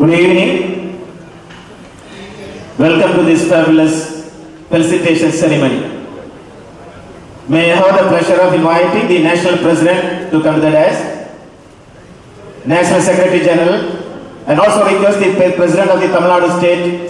Good evening. Welcome to this fabulous felicitation ceremony. May I have the pleasure of inviting the National President to come to the dais, National Secretary General, and also request the President of the Tamil Nadu State,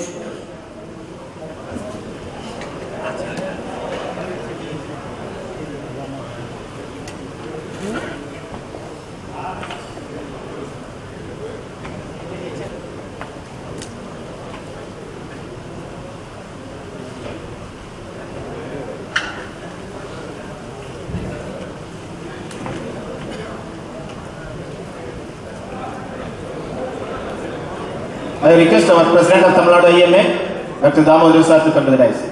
I request our President of Tamil Nadu IMA, Dr. Damodar sir, to come to the dais.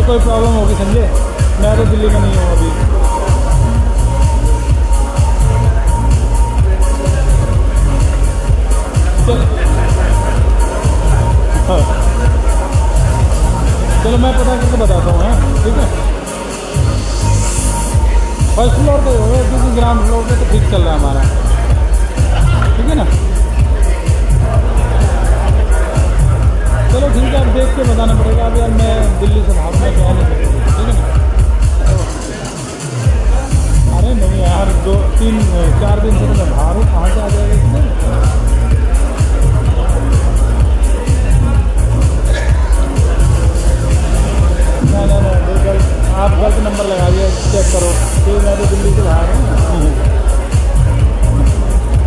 कोई problem होगी संजय, मैं तो दिल्ली में नहीं हूँ अभी। चलो मैं पता करके बताता हूँ, ठीक है। फर्स्ट फ्लोर पे होगा क्योंकि ग्राउंड फ्लोर पे तो ठीक चल रहा है हमारा, ठीक है ना। चलो ठीक है, अब देख के बताना पड़ेगा। अब यार मैं दिल्ली से भागना क्या नहीं सकता, ठीक है ना। अरे नहीं यार, 2-3-4 दिन से मैं बाहर हूँ, कहाँ से आ जाएगा इसमें। नहीं, आप गलत नंबर लगा दिया, चेक करो। तो मैं तो दिल्ली से बाहर हूँ,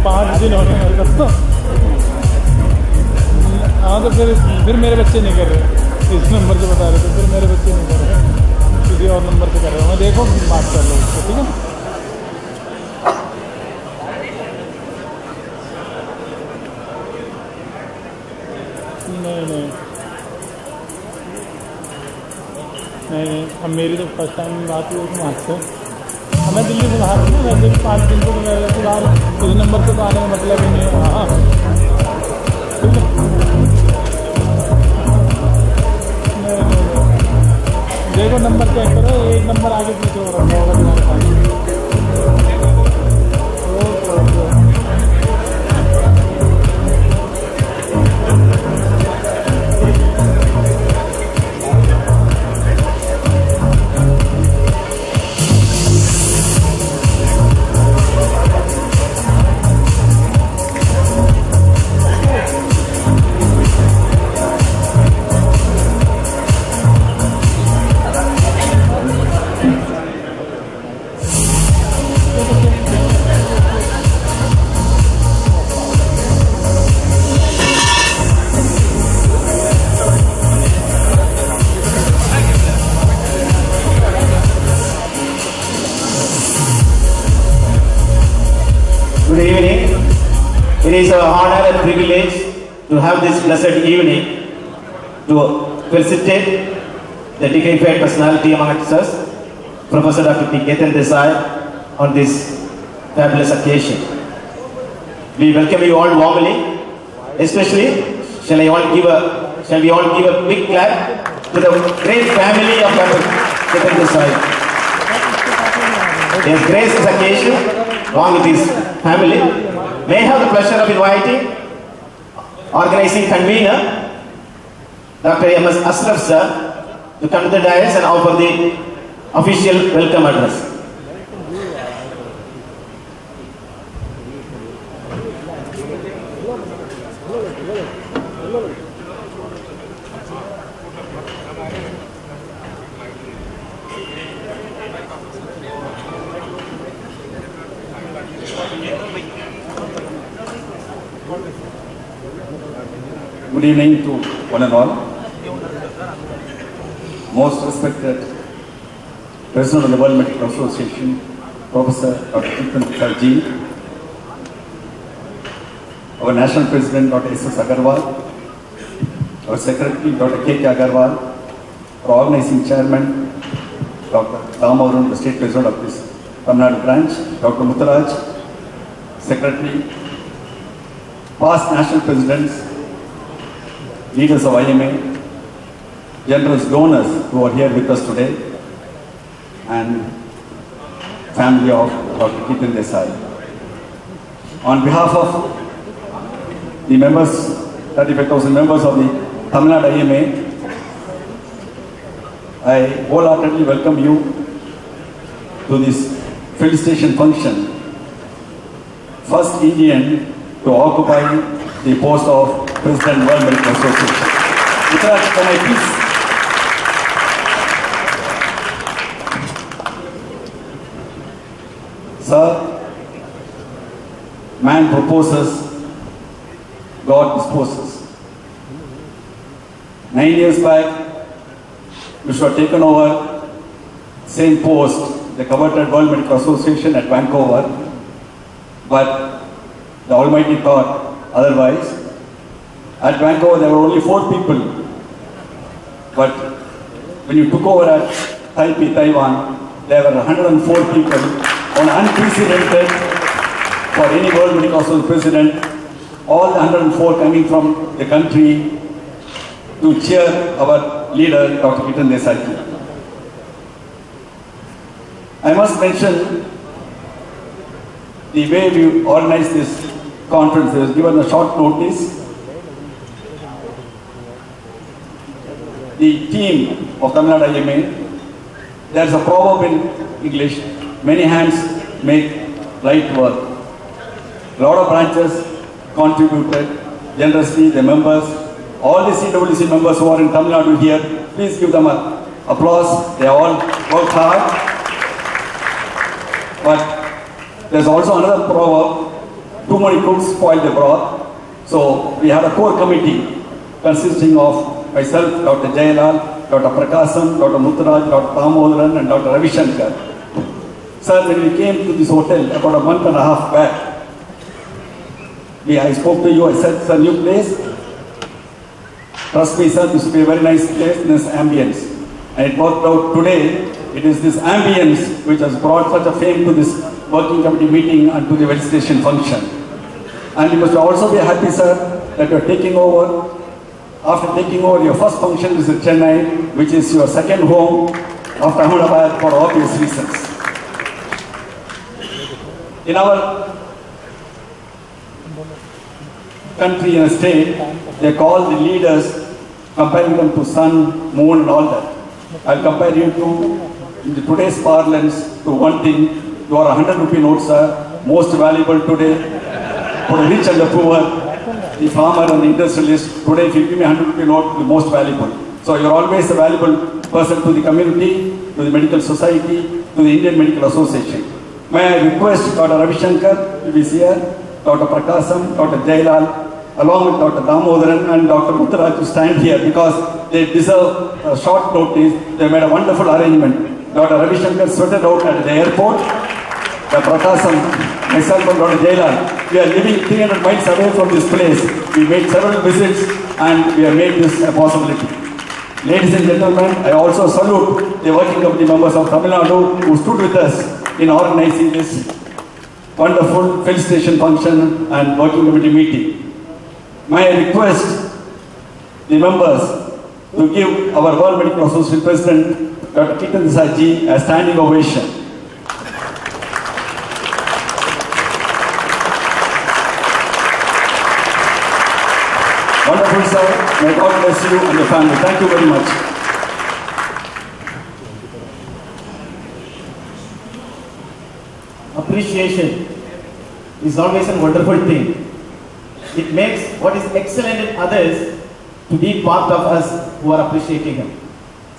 5 दिन हो गए मेरे को। हाँ तो फिर मेरे बच्चे नहीं कर रहे, इस नंबर से बता रहे थे, फिर मेरे बच्चे नहीं कर रहे, किसी और नंबर से कर रहे हो। देखो बात कर लो उसको, ठीक है। नहीं, अब मेरी तो फर्स्ट टाइम बात हुई तुम आपसे। मैं दिल्ली से बाहर हूँ ना, वैसे भी 5 दिन को मैं फिलहाल उस नंबर से तो आने का मतलब ही नहीं है। हाँ ठीक है, देखो नंबर चेक करो, एक नंबर आगे पीछे हो रहा होगा तुम्हारे पास। Good evening. It is our honor and privilege to have this blessed evening to felicitate the dignified personality amongst us, Professor Dr. Ketan Desai, on this fabulous occasion. We welcome you all warmly, especially shall we all give a big clap to the great family of Dr. Ketan Desai. Yes, grace this occasion along with his family. May I have the pleasure of inviting organizing convener Dr. M.S. Asraf sir to come to the dais and offer the official welcome address. Good evening to one and all. Most respected President of the World Medical Association, Professor Dr. Ketan Desai, our National President Dr. S.S. Agarwal, our Secretary Dr. K.K. Agarwal, our Organizing Chairman Dr. Damaran, the State President of this Tamil Nadu branch, Dr. Mutharaj, Secretary, past National Presidents, leaders of IMA, generous donors who are here with us today, and family of Dr. Ketan Desai. On behalf of the members, 35,000 members of the Tamil Nadu IMA, I wholeheartedly welcome you to this felicitation function. First Indian to occupy the post of President World Medical Association. Mutharaj, can I please? Sir, man proposes, God disposes. 9 years back, you should have taken over same post, the coveted World Medical Association at Vancouver, but the Almighty thought otherwise. At Vancouver, there were only 4 people. But when you took over at Taipei, Taiwan, there were 104 people, on unprecedented for any World Medical Association president, all the 104 coming from the country to cheer our leader, Dr. Ketan Desai. I must mention the way we organized this conference. It was given a short notice. The team of Tamil Nadu IMA, there is a proverb in English, many hands make light work. A lot of branches contributed generously, the members, all the CWC members who are in Tamil Nadu here, please give them an applause. They all worked hard. But there's also another proverb, too many cooks spoil the broth. So we had a core committee consisting of myself, Dr. Jayalal, Dr. Prakasam, Dr. Mutharaj, Dr. Damodaran and Dr. Ravi Shankar. Sir, when we came to this hotel about a month and a half back, I spoke to you, I said, it's a new place. Trust me, sir, this will be a very nice place, this ambience. And it worked out today. It is this ambience which has brought such a fame to this working committee meeting and to the felicitation function. And you must also be happy, sir, that you are taking over. After taking over, your first function is in Chennai, which is your second home. of Ahmedabad for obvious reasons. In our country and state, they call the leaders, comparing them to sun, moon and all that. I'll compare you to, in today's parlance, to one thing. Your 100 rupee notes are most valuable today for the rich and the poor, the farmer and the industrialist. Today, if you give me 100 rupee note, the most valuable. So you're always a valuable person to the community, to the medical society, to the Indian Medical Association. May I request Dr. Ravi Shankar to be here, Dr. Prakasam, Dr. Jailal, along with Dr. Damodaran and Dr. Muttaraj to stand here because they deserve a short notice. They made a wonderful arrangement. Dr. Ravi Shankar sweated out at the airport. Dr. Prakasam, myself and Dr. Jailal, we are living 300 miles away from this place. We made several visits and we have made this a possibility. Ladies and gentlemen, I also salute the working committee members of Tamil Nadu who stood with us in organizing this wonderful felicitation function and working committee meeting. May I request the members to give our World Medical Association President, Dr. Ketan Desai a standing ovation. Wonderful, sir. May God bless you and your family. Thank you very much. Appreciation is always a wonderful thing. It makes what is excellent in others to be part of us who are appreciating him.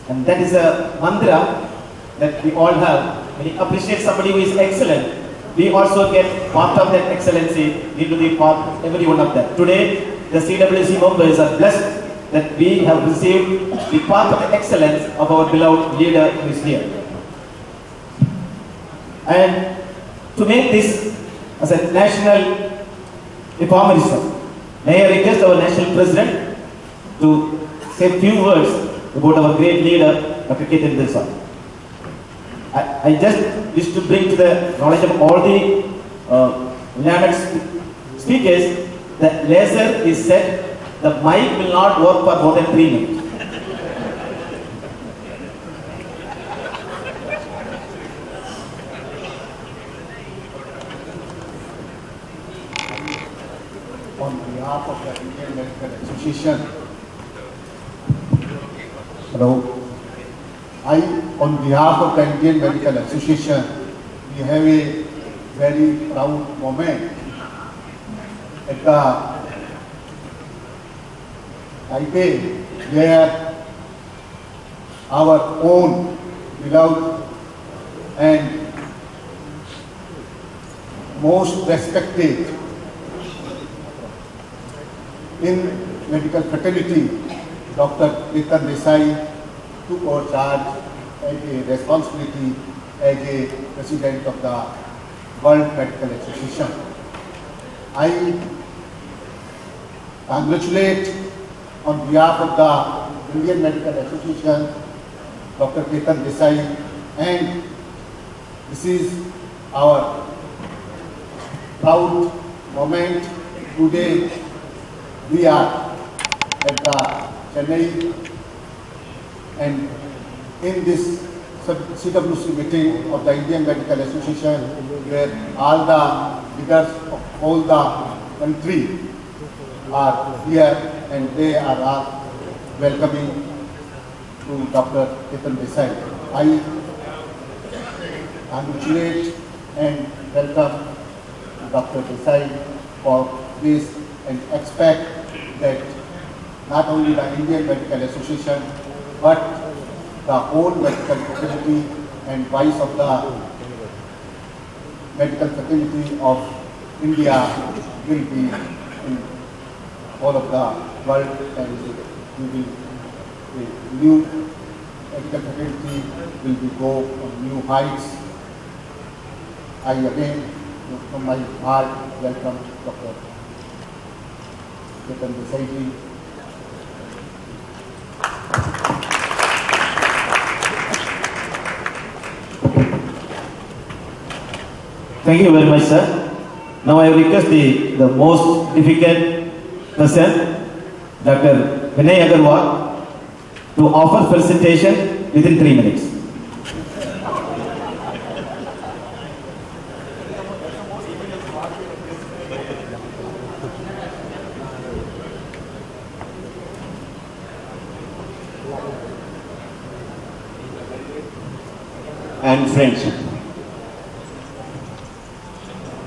And that is a mantra that we all have. When you appreciate somebody who is excellent, we also get part of that excellency into the part of every one of them. Today, the CWC members are blessed that we have received the part of the excellence of our beloved leader who is here. And to make this as a national reformism, may I request our national president to say a few words about our great leader, Dr. Ketan Desai. I just wish to bring to the knowledge of all the learned speakers that laser is set, the mic will not work for more than 3 minutes. On behalf of the Indian Medical Association, on behalf of the Indian Medical Association, we have a very proud moment at the Taipei where our own beloved and most respected in medical fraternity, Dr. Ketan Desai took our charge as a responsibility as a president of the World Medical Association. I congratulate on behalf of the Indian Medical Association, Dr. Ketan Desai, and this is our proud moment. Today we are at the Chennai and in this CWC meeting of the Indian Medical Association where all the leaders of all the country are here and they are all welcoming to Dr. Ketan Desai. I congratulate and welcome Dr. Desai for this and expect that not only the Indian Medical Association but the whole medical fraternity and vice of the medical fraternity of India will be in all of the world and the new medical fraternity will be go on new heights. I again from my heart welcome Dr. Ketan Desai. Thank you very much, sir. Now I request the most difficult person, Dr. Vinay Agarwal, to offer felicitation within 3 minutes. and friends.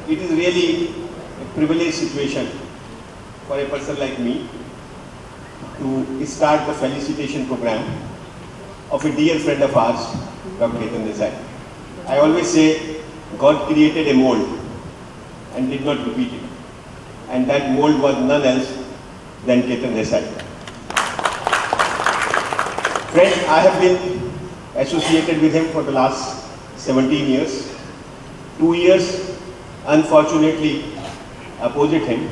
It is really a privileged situation for a person like me to start the felicitation program of a dear friend of ours, Dr. Ketan Desai. I always say God created a mold and did not repeat it. And that mold was none else than Ketan Desai. Friends, I have been associated with him for the last 17 years. 2 years, unfortunately, opposite him,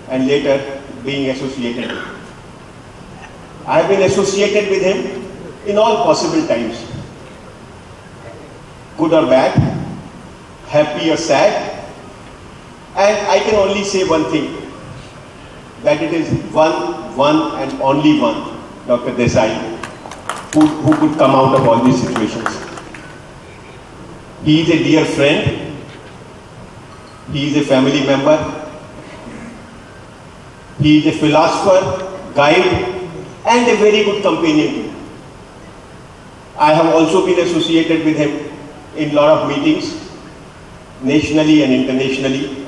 and later being associated with him. I have been associated with him in all possible times, good or bad, happy or sad, and I can only say one thing, that it is one and only one, Dr. Desai, who could come out of all these situations. He is a dear friend, he is a family member, he is a philosopher, guide, and a very good companion too. I have also been associated with him in a lot of meetings, nationally and internationally,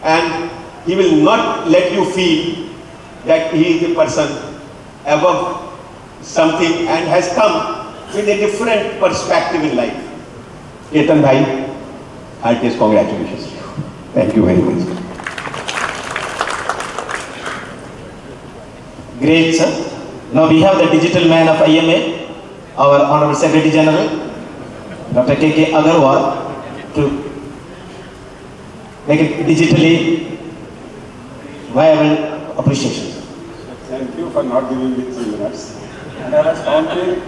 and he will not let you feel that he is a person above something and has come with a different perspective in life. Ketan bhai, heartiest congratulations. Thank you very much. Great, sir. Now we have the digital man of IMA, our Honorable Secretary General, Dr. K.K. Agarwal, to make it digitally viable appreciation. Thank you for not giving me 3 minutes. And I was counting,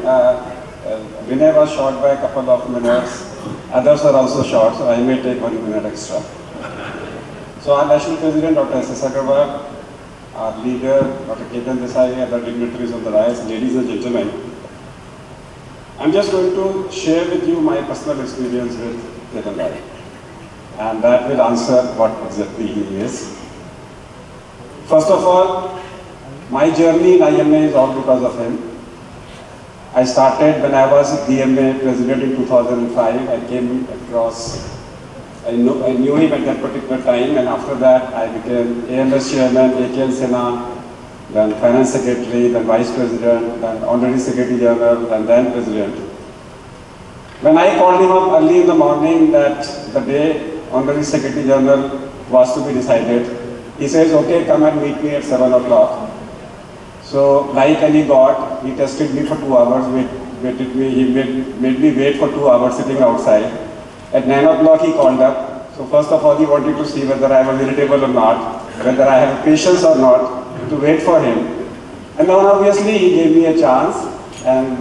Vinay was short by a couple of minutes, others are also short, so I may take 1 minute extra. So our National President, Dr. S.S. Agarwal, our leader, Dr. Ketan Desai, other dignitaries of the dais, ladies and gentlemen, I'm just going to share with you my personal experience with Ketan Desai, and that will answer what exactly he is. First of all, my journey in IMA is all because of him. I started when I was DMA president in 2005. I came across, I knew him at that particular time, and after that I became AMS chairman, AKL Sena, then finance secretary, then vice president, then honorary secretary general, and then president. When I called him up early in the morning that the day honorary secretary general was to be decided, he says, okay, come and meet me at 7 o'clock. So, like any god, he tested me for 2 hours, he made me wait for 2 hours sitting outside. At 9 o'clock he called up. So first of all he wanted to see whether I was irritable or not, whether I have patience or not, to wait for him. And then obviously he gave me a chance, and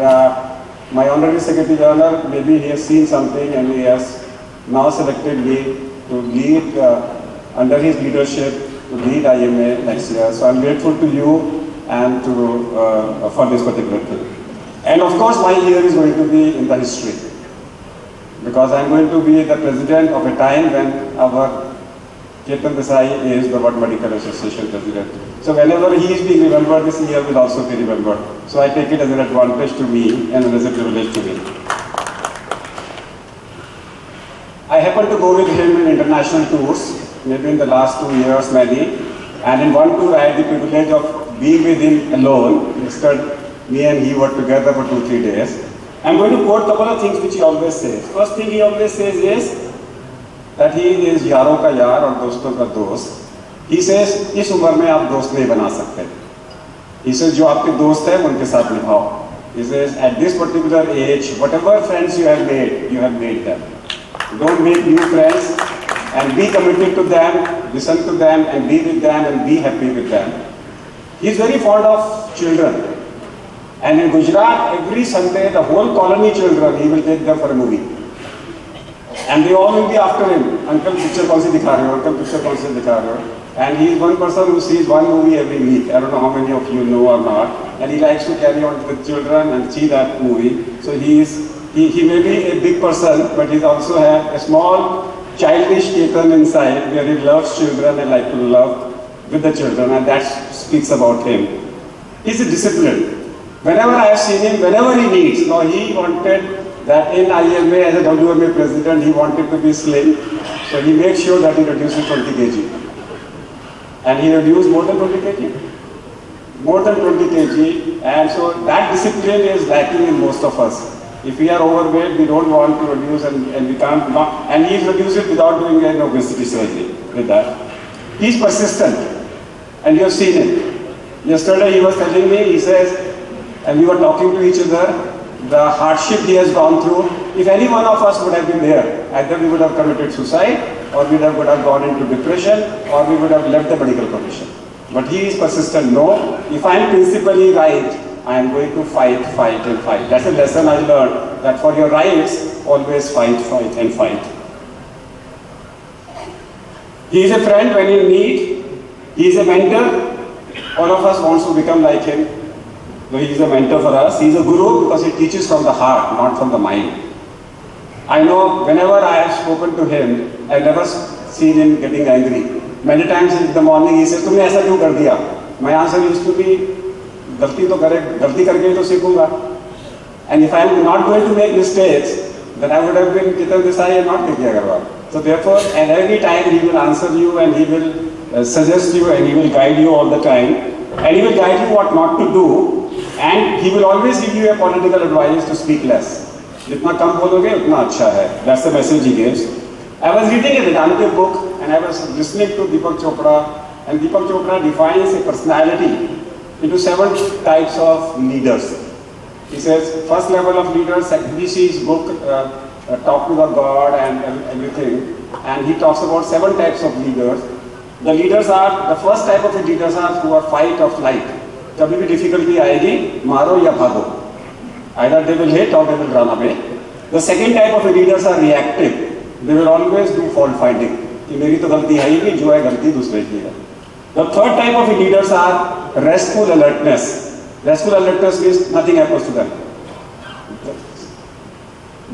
my honorary secretary general, maybe he has seen something and he has now selected me to lead, under his leadership, to lead IMA next year. So I'm grateful to you and to for this particular thing. And of course my year is going to be in the history, because I'm going to be the president of a time when our Ketan Desai is the World Medical Association president. So whenever he is being remembered, this year will also be remembered. So I take it as an advantage to me and as a privilege to me. I happened to go with him in international tours, maybe in the last 2 years, many. And in one tour I had the privilege of being with him alone. Instead, me and he were together for 2-3 days. I'm going to quote a couple of things which he always says. First thing he always says is that he is यारों का यार और दोस्तों का दोस्त. He says, इस उम्र में आप दोस्त नहीं बना सकते. He says, जो आपके दोस्त हैं उनके साथ निभाओ. He says, at this particular age, whatever friends you have made them. Don't make new friends, and be committed to them, listen to them, and be with them, and be happy with them. He is very fond of children. And in Gujarat, every Sunday, the whole colony children, he will take them for a movie. And they all will be after him. Uncle, picture kaun si dikha rahe ho? Uncle, picture kaun si dikha rahe ho? And he is one person who sees one movie every week. I don't know how many of you know or not. And he likes to carry on with children and see that movie. So he may be a big person, but he also has a small childish Ketan inside, where he loves children and like to love with the children, and that speaks about him. He's a disciplined. Whenever I have seen him, whenever he needs, now he wanted that in IMA as a WMA president, he wanted to be slim. So he made sure that he reduces 20 kg. And he reduced more than 20 kg. More than 20 kg. And so that discipline is lacking in most of us. If we are overweight, we don't want to reduce and we can't not. And he's reduced it without doing an obesity surgery with that. He's persistent. And you have seen it. Yesterday he was telling me, he says, and we were talking to each other, the hardship he has gone through. If any one of us would have been there, either we would have committed suicide, or we would have gone into depression, or we would have left the medical profession. But he is persistent. No, if I am principally right, I am going to fight, and fight. That's a lesson I learned, that for your rights, always fight, and fight. He is a friend when in need. He is a mentor. All of us want to become like him. So he is a mentor for us. He is a guru because he teaches from the heart, not from the mind. I know whenever I have spoken to him, I have never seen him getting angry. Many times in the morning he says, "तुमने ऐसा क्यों कर दिया?" My answer used to be, गलती करके तो सीखूंगा. And if I am not going to make mistakes, then I would have been Ketan Desai and not Ketan Agarwal. So therefore, and every time he will answer you and he will suggest you and he will guide you all the time. And he will guide you what not to do. And he will always give you a political advice to speak less. जितना कम बोलोगे उतना अच्छा है. That's the message he gives. I was reading a Vedanta book and I was listening to Deepak Chopra, and Deepak Chopra defines a personality into 7 types of leaders. He says, first level of leaders, we see his book, Talk to the God and everything, and he talks about 7 types of leaders. The leaders are, the first type of leaders are who are fight or flight. कभी भी difficulty आएगी, मारो या भागो. Either they will hit or they will run away. The second type of leaders are reactive. They will always do fault finding. कि मेरी तो गलती है ही नहीं, जो है गलती दूसरे की है. The third type of leaders are restful alertness. Restful alertness means nothing happens to them.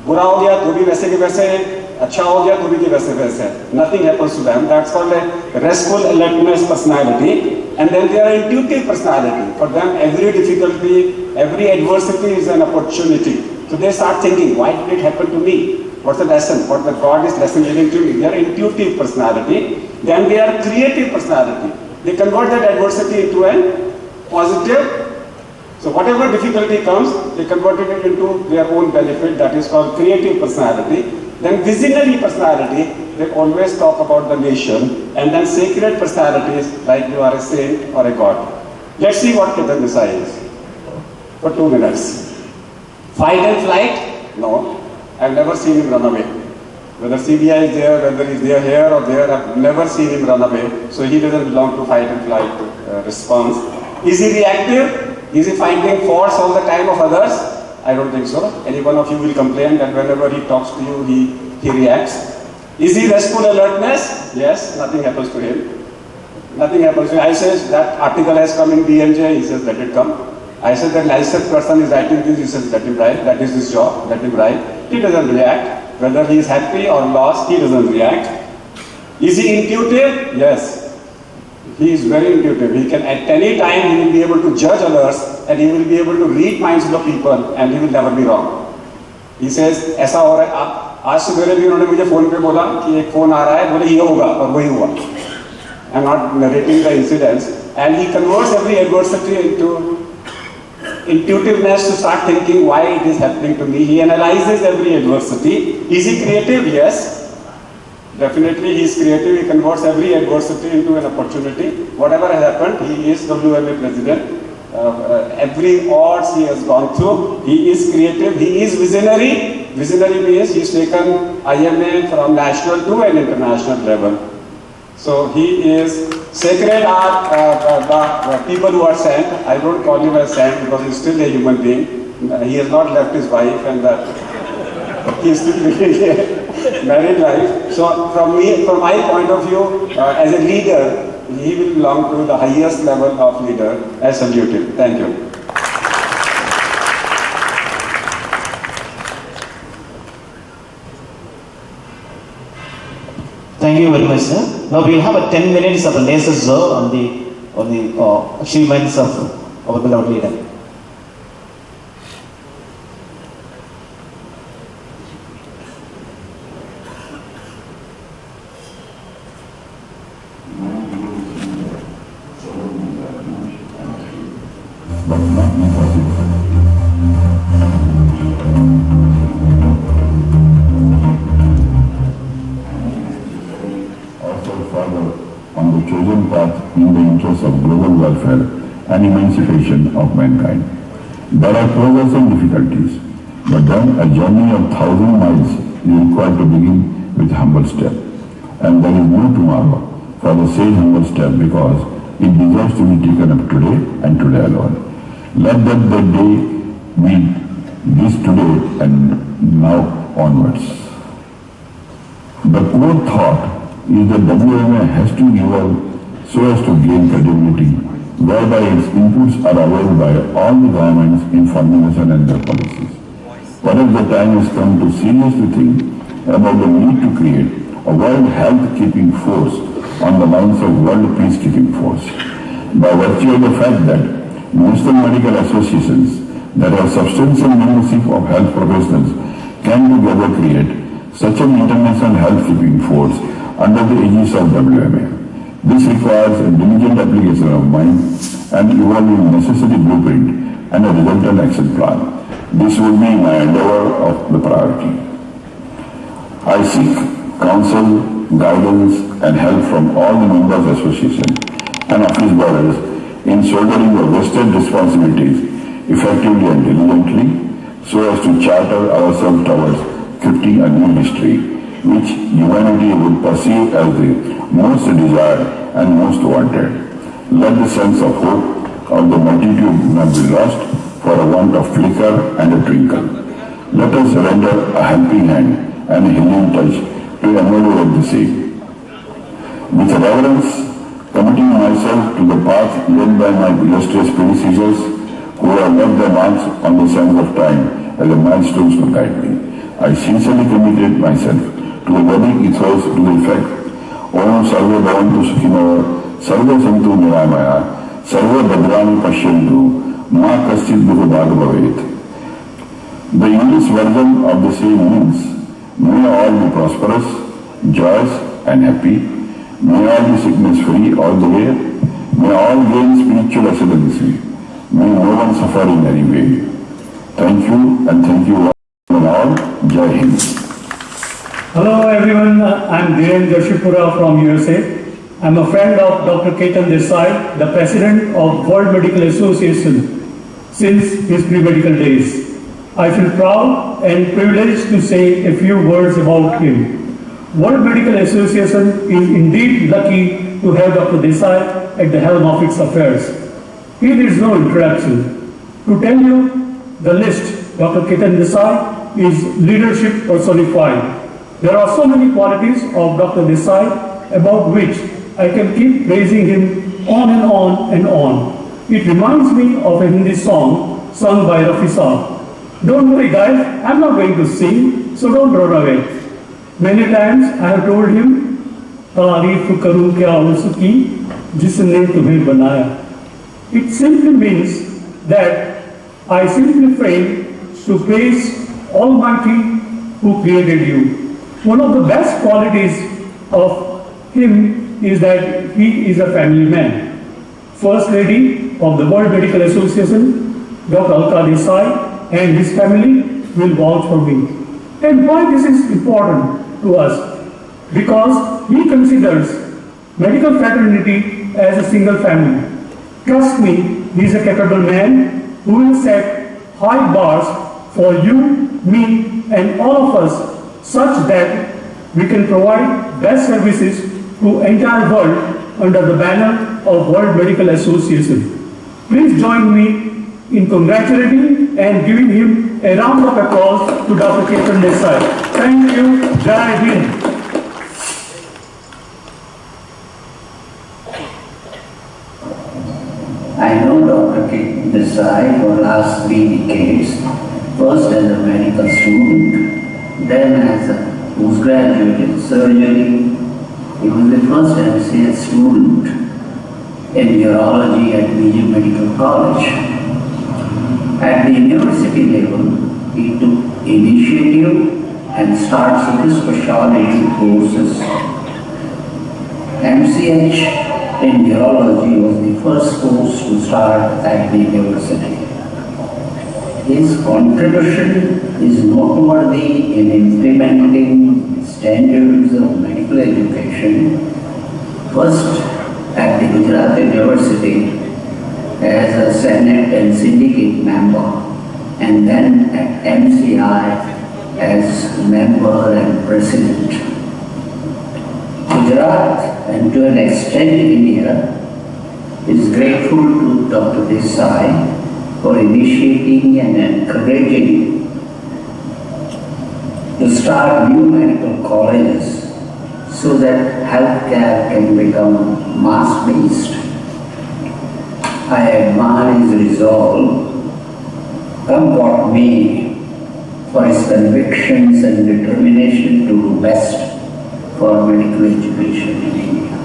बुरा हो गया तो भी वैसे के वैसे है, अच्छा हो गया तो भी के वैसे वैसे है. Nothing happens to them. That's called a restful alertness personality. And then they are intuitive personality. For them, every difficulty, every adversity is an opportunity. So they start thinking, why did it happen to me? What's the lesson? What the God is lesson giving to me? They are intuitive personality. Then they are creative personality. They convert that adversity into a positive. So whatever difficulty comes, they convert it into their own benefit. That is called creative personality. Then visionary personality, they always talk about the nation. And then sacred personalities, like you are a saint or a god. Let's see what Ketan Desai is. For 2 minutes. Fight and flight? No. I've never seen him run away. Whether CBI is there, whether he's there here or there, I've never seen him run away. So he doesn't belong to fight and flight response. Is he reactive? Is he finding faults all the time of others? I don't think so. Any one of you will complain that whenever he talks to you, he reacts. Is he restful alertness? Yes, nothing happens to him. Nothing happens to him. I says that article has come in BMJ, he says let it come. I said that licensed person is writing this, he says let him write, that is his job, let him write. He doesn't react. Whether he is happy or lost, he doesn't react. Is he intuitive? Yes. He is very intuitive. He can, at any time, he will be able to judge others and he will be able to read minds of the people and he will never be wrong. He says, ऐसा हो रहा है, आज सुबह भी उन्होंने मुझे phone पे बोला कि एक फोन आ रहा है, बोले ये होगा और वही हुआ. I'm not narrating the incidents. And he converts every adversity into intuitiveness to start thinking why it is happening to me. He analyzes every adversity. Is he creative? Yes. Definitely he is creative. He converts every adversity into an opportunity. Whatever has happened, he is WMA president. Every odds he has gone through, he is creative, he is visionary. Visionary means he has taken IMA from national to an international level. So he is sacred are the people who are sent. I don't call him as sent because he is still a human being. He has not left his wife and he is still living a married life. So from my point of view, as a leader, he will belong to the highest level of leader. I salute him. Thank you. Thank you very much, sir. Now we will have a 10 minutes of a laser show on the achievements of our beloved leader. prosper further on the chosen path in the interest of global welfare and emancipation of mankind. There are pleasures and difficulties, but then a journey of 1,000 miles is required to begin with humble step. And there is no tomorrow for the same humble step because it deserves to be taken up today and today alone. Let that the day be this today and now onwards. The core thought is that WMA has to evolve so as to gain credibility, whereby its inputs are availed by all the governments in formulation and their policies. Perhaps the time has come to seriously think about the need to create a World Health Keeping Force on the lines of World Peacekeeping Force. By virtue of the fact that national medical associations that have substantial membership of health professionals can together create such an international health keeping force under the aegis of WMA. This requires a diligent application of mind and evolving necessary blueprint and a resultant action plan. This would be my endeavor of the priority. I seek counsel, guidance and help from all the members associations and office bearers in shouldering the vested responsibilities effectively and diligently so as to charter ourselves towards creating a new history which humanity would perceive as the most desired and most wanted. Let the sense of hope of the multitude not be lost for a want of flicker and a twinkle. Let us render a helping hand and a healing touch to ameliorate the same. With reverence, committing myself to the path led by my illustrious predecessors who have left their marks on the sands of time as a milestones to guide me, I sincerely committed myself to the Vedic ethos to the effect Om Sarva Bhavantu Sukhino Sarva Santu Niramaya Sarva Bhadrani Pashyantu Ma Kaschit Dukha Bhag Bhavet. The English version of the same means, may all be prosperous, joyous and happy, may all be sickness free all the way, may all gain spiritual ascendancy, may no one suffer in any way. Thank you and thank you all. Jai Hind. Hello everyone, I'm Dhiren Joshipura from USA. I'm a friend of Dr. Ketan Desai, the President of World Medical Association since his pre-medical days. I feel proud and privileged to say a few words about him. World Medical Association is indeed lucky to have Dr. Desai at the helm of its affairs. He needs no introduction. To tell you the list, Dr. Ketan Desai is leadership personified. There are so many qualities of Dr. Desai about which I can keep praising him on and on and on. It reminds me of a Hindi song sung by Rafi Saab. Don't worry guys, I'm not going to sing, so don't run away. Many times I have told him, तारीफ करूं क्या उसकी जिसने तुम्हें बनाया. It simply means that I simply fail to praise Almighty who created you. One of the best qualities of him is that he is a family man. First Lady of the World Medical Association, Dr. Alka Desai, and his family will vouch for me. And why this is important to us? Because he considers medical fraternity as a single family. Trust me, he is a capable man who will set high bars for you, me, and all of us such that we can provide best services to entire world under the banner of World Medical Association. Please join me in congratulating and giving him a round of applause to Dr. Ketan Desai. Thank you. Jai Hind. I know Dr. Ketan Desai for the last 3 decades, first as a medical student, then as a postgraduate in surgery. He was the first MCS student in urology at BG Medical College. At the university level, he took initiative and started super specialty courses. MCH in urology was the first course to start at the university. His contribution is noteworthy in implementing standards of medical education First at the Gujarat University as a Senate and Syndicate member, and then at MCI as member and president. Gujarat, and to an extent India, is grateful to Dr. Desai for initiating and encouraging to start new medical colleges so that healthcare can become mass-based. I admire his resolve, come what may, for his convictions and determination to do best for medical education in India.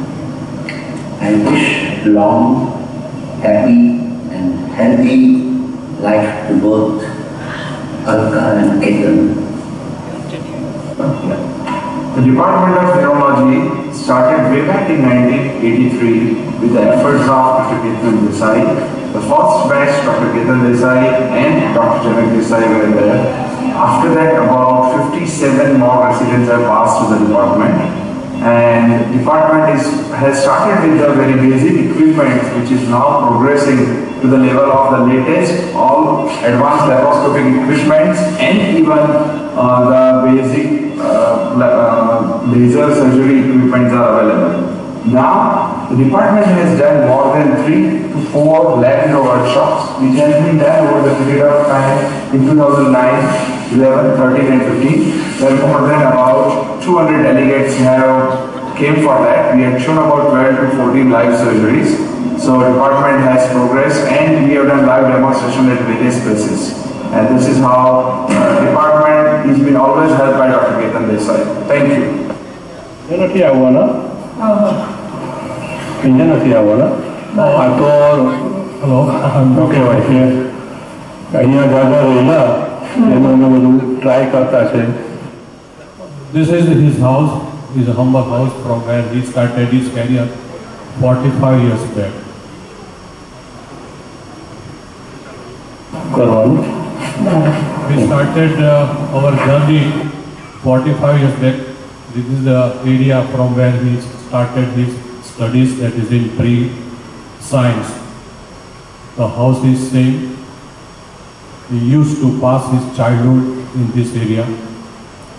I wish long, happy and healthy life to both Alka and Ketan. The Department of Neurology started way back in 1983 with the efforts of Dr. Ketan Desai. The first batch, Dr. Ketan Desai and Dr. Desai were there. After that, about 57 more residents have passed to the department. And the department has started with the very basic equipment, which is now progressing to the level of the latest, all advanced laparoscopic equipment, and even the basic laser surgery equipment are available. Now, the department has done more than 3 to 4 lab workshops, which has been done over the period of time in 2009, 11, 13 and 15, where more than about 200 delegates have came for that. We had shown about 12 to 14 live surgeries. So department has progressed and we have done live demonstration at various places. And this is how department has been always helped by Dr. Ketan Desai. Thank you. નથી આવવાના અહીંયા નથી આવવાના આ તો શું કહેવાય છે અહીંયા જાજા રહેલા એનું અમે બધું ટ્રાય કરતા છે. This is his house, his humble house from where he started his career 45 years back. કરવાનું We started our journey 45 years back. This is the area from where he started his studies, that is in pre-science. The house is same. He used to pass his childhood in this area.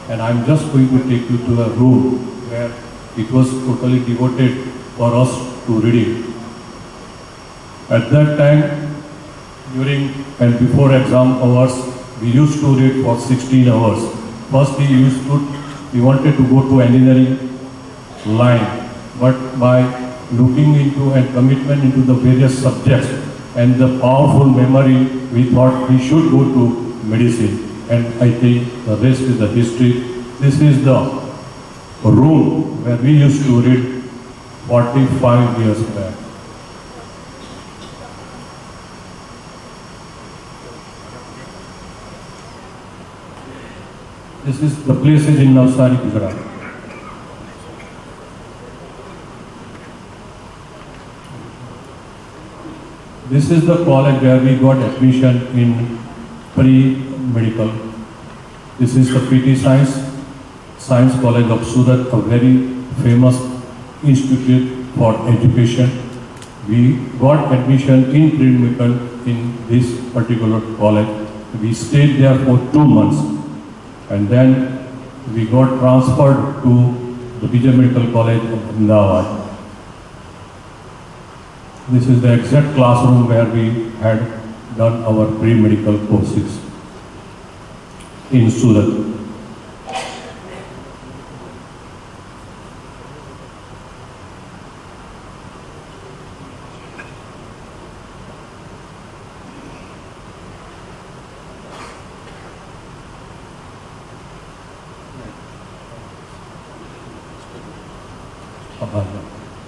And I'm just going to take you to a room where it was totally devoted for us to reading. At that time, during and before exam hours, we used to read for 16 hours. First we wanted to go to engineering line, but by looking into and commitment into the various subjects and the powerful memory, we thought we should go to medicine. And I think the rest is the history. This is the room where we used to read 45 years back. This is the places in Navsari, Gujarat. This is the college where we got admission in pre-medical. This is the PT Science College of Surat, a very famous institute for education. We got admission in pre-medical in this particular college. We stayed there for 2 months. And then we got transferred to the Vijay Medical College of Ahmedabad. This is the exact classroom where we had done our pre-medical courses in Surat.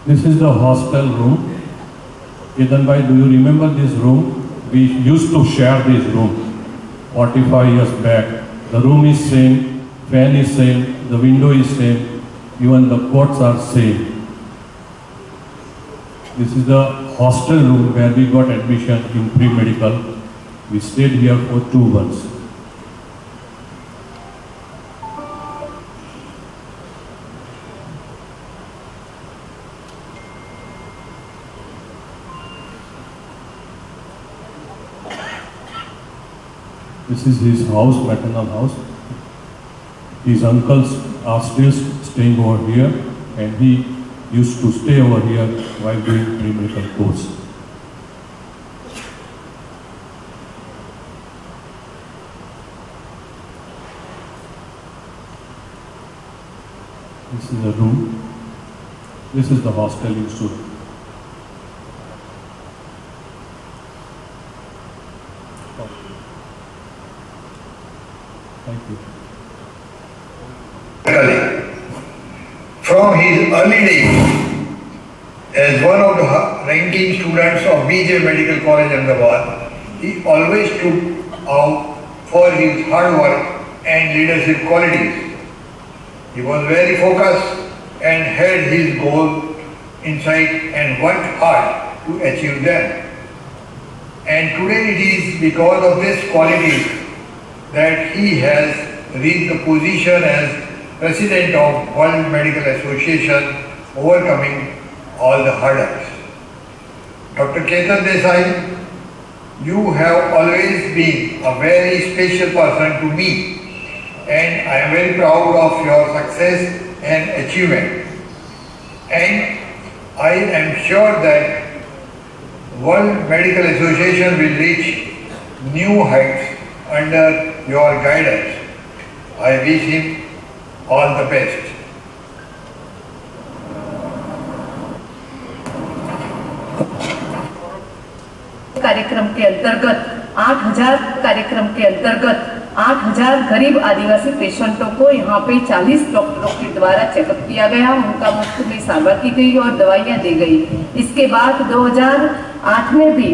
This is the hostel room. Ketan bhai, do you remember this room? We used to share this room 45 years back. The room is same, fan is same, the window is same, even the cots are same. This is the hostel room where we got admission in pre-medical. We stayed here for 2 months. This is his house, maternal house. His uncles are still staying over here, and he used to stay over here while doing pre-medical course. This is the room. This is the hostel in Surat. Thank you. From his early days, as one of the ranking students of BJ Medical College Ahmedabad, he always took out for his hard work and leadership qualities. He was very focused and had his goal in sight and worked hard to achieve them. And today it is because of these qualities that he has reached the position as President of World Medical Association, overcoming all the hurdles. Dr. Ketan Desai, you have always been a very special person to me, and I am very proud of your success and achievement. And I am sure that World Medical Association will reach new heights under your guidance. I wish him all the best. कार्यक्रम के अंतर्गत 8,000 कार्यक्रम के अंतर्गत 8,000 गरीब आदिवासी पेशेंटों को यहाँ पे 40 डॉक्टरों के द्वारा चेकअप किया गया, उनका मुफ्त में सारवार की गई और दवाइयाँ दी गई। इसके बाद 2008 में भी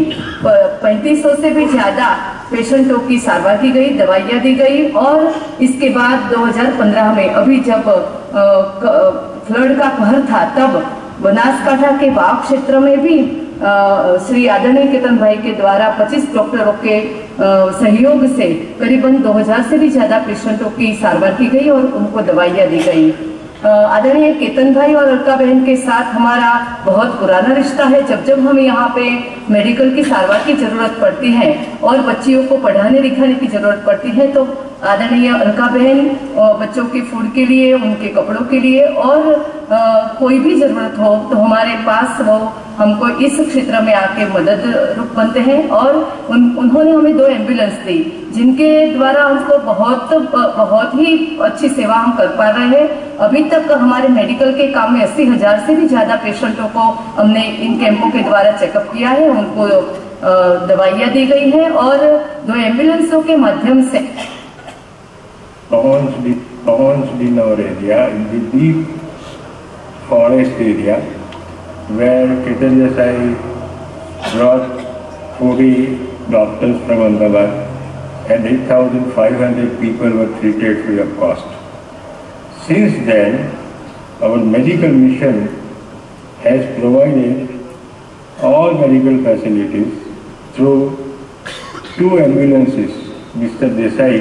3500 से भी ज़्यादा पेशेंटों की सारवार की गई, दवाइयाँ दी गई। और इसके बाद 2015 में अभी जब फ्लड का कहर था, तब बनासकांठा के वाव क्षेत्र में भी श्री आदरणीय केतन भाई के द्वारा 25 डॉक्टरों के सहयोग से करीबन 2000 से भी ज्यादा पेशेंटों की सारवार की गई और उनको दवाइयाँ दी गई। आदरणीय केतन भाई और अलका बहन के साथ हमारा बहुत पुराना रिश्ता है। जब जब हमें यहाँ पे मेडिकल की सारवार की जरूरत पड़ती है और बच्चियों को पढ़ाने लिखाने की जरूरत पड़ती है, तो आदरणीय अलका बहन बच्चों के फूड के लिए, उनके कपड़ों के लिए और कोई भी जरूरत हो तो हमारे पास वो हमको इस क्षेत्र में आके मदद रूप बनते हैं। और उन्होंने हमें 2 एम्बुलेंस दी, जिनके द्वारा हमको बहुत ही अच्छी सेवा हम कर पा रहे हैं। अभी तक हमारे मेडिकल के काम में 80,000 से भी ज्यादा पेशेंटों को हमने इन कैंपों के द्वारा चेकअप किया है, उनको दवाइयाँ दी गई हैं और 2 एम्बुलेंसों के माध्यम से launched in our area, in the deep forest area, where Ketan Desai brought 40 doctors from Ahmedabad and 8,500 people were treated free of cost. Since then, our medical mission has provided all medical facilities through 2 ambulances Mr. Desai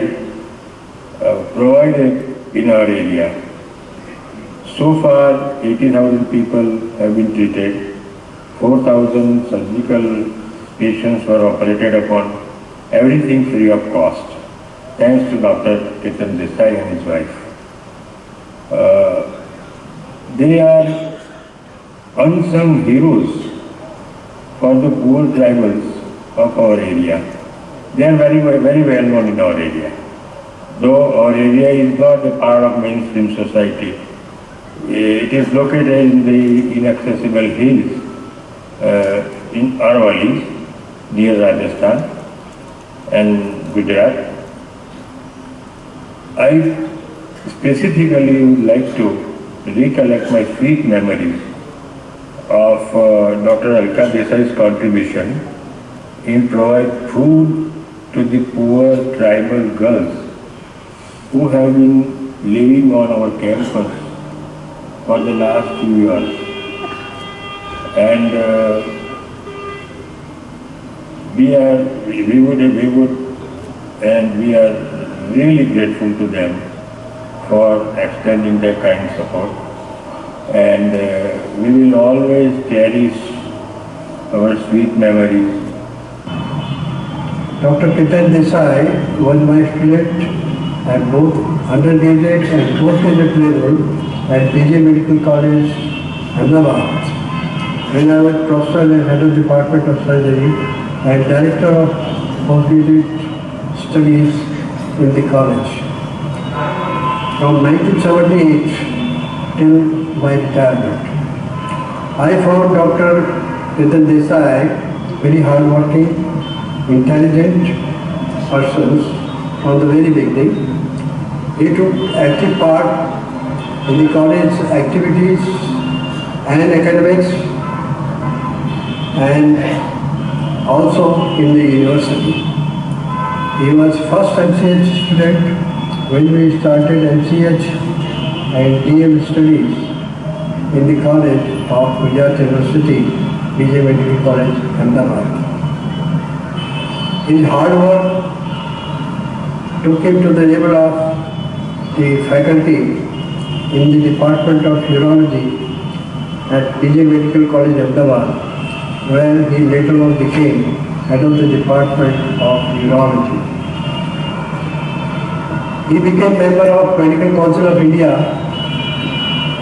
provided in our area. So far, 80,000 people have been treated, 4,000 surgical patients were operated upon, everything free of cost, thanks to Dr. Ketan Desai and his wife. They are unsung heroes for the poor tribals of our area. They are very well known in our area. Though our area is not a part of mainstream society, it is located in the inaccessible hills in Aravallis, near Rajasthan and Gujarat. I specifically would like to recollect my sweet memories of Dr. Alka Desai's contribution in providing food to the poor tribal girls who have been living on our campus for the last few years. And we are really grateful to them for extending their kind support. And we will always cherish our sweet memories. Dr. Ketan Desai was my student at both undergraduate and postgraduate level at PG Medical College, Ahmedabad, when I was professor and head of Department of Surgery and Director of Postgraduate Studies in the college. From 1978 till my retirement. I found Dr. Ketan Desai very hardworking, intelligent persons from the very beginning. He took active part in the college activities and academics and also in the university. He was first MCH student when we started MCH and DM studies in the college of Gujarat University, PG Medical College, Ahmedabad. His hard work took him to the level of the faculty in the Department of Urology at PG Medical College, Ahmedabad, where he later on became head of the Department of Urology. He became member of Medical Council of India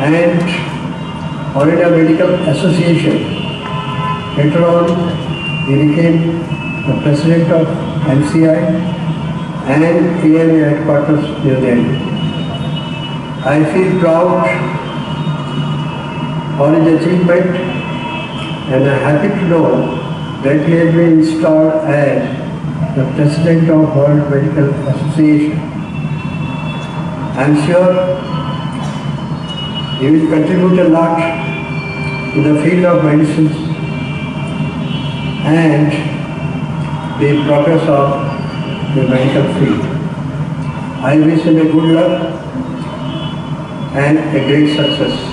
and All India Medical Association. Later on, he became the president of MCI and AMA headquarters New Delhi. I feel proud for his achievement and I am happy to know that he has been installed as the president of World Medical Association. I am sure he will contribute a lot to the field of medicine and the progress of the medical field. I wish him a good luck and a great success.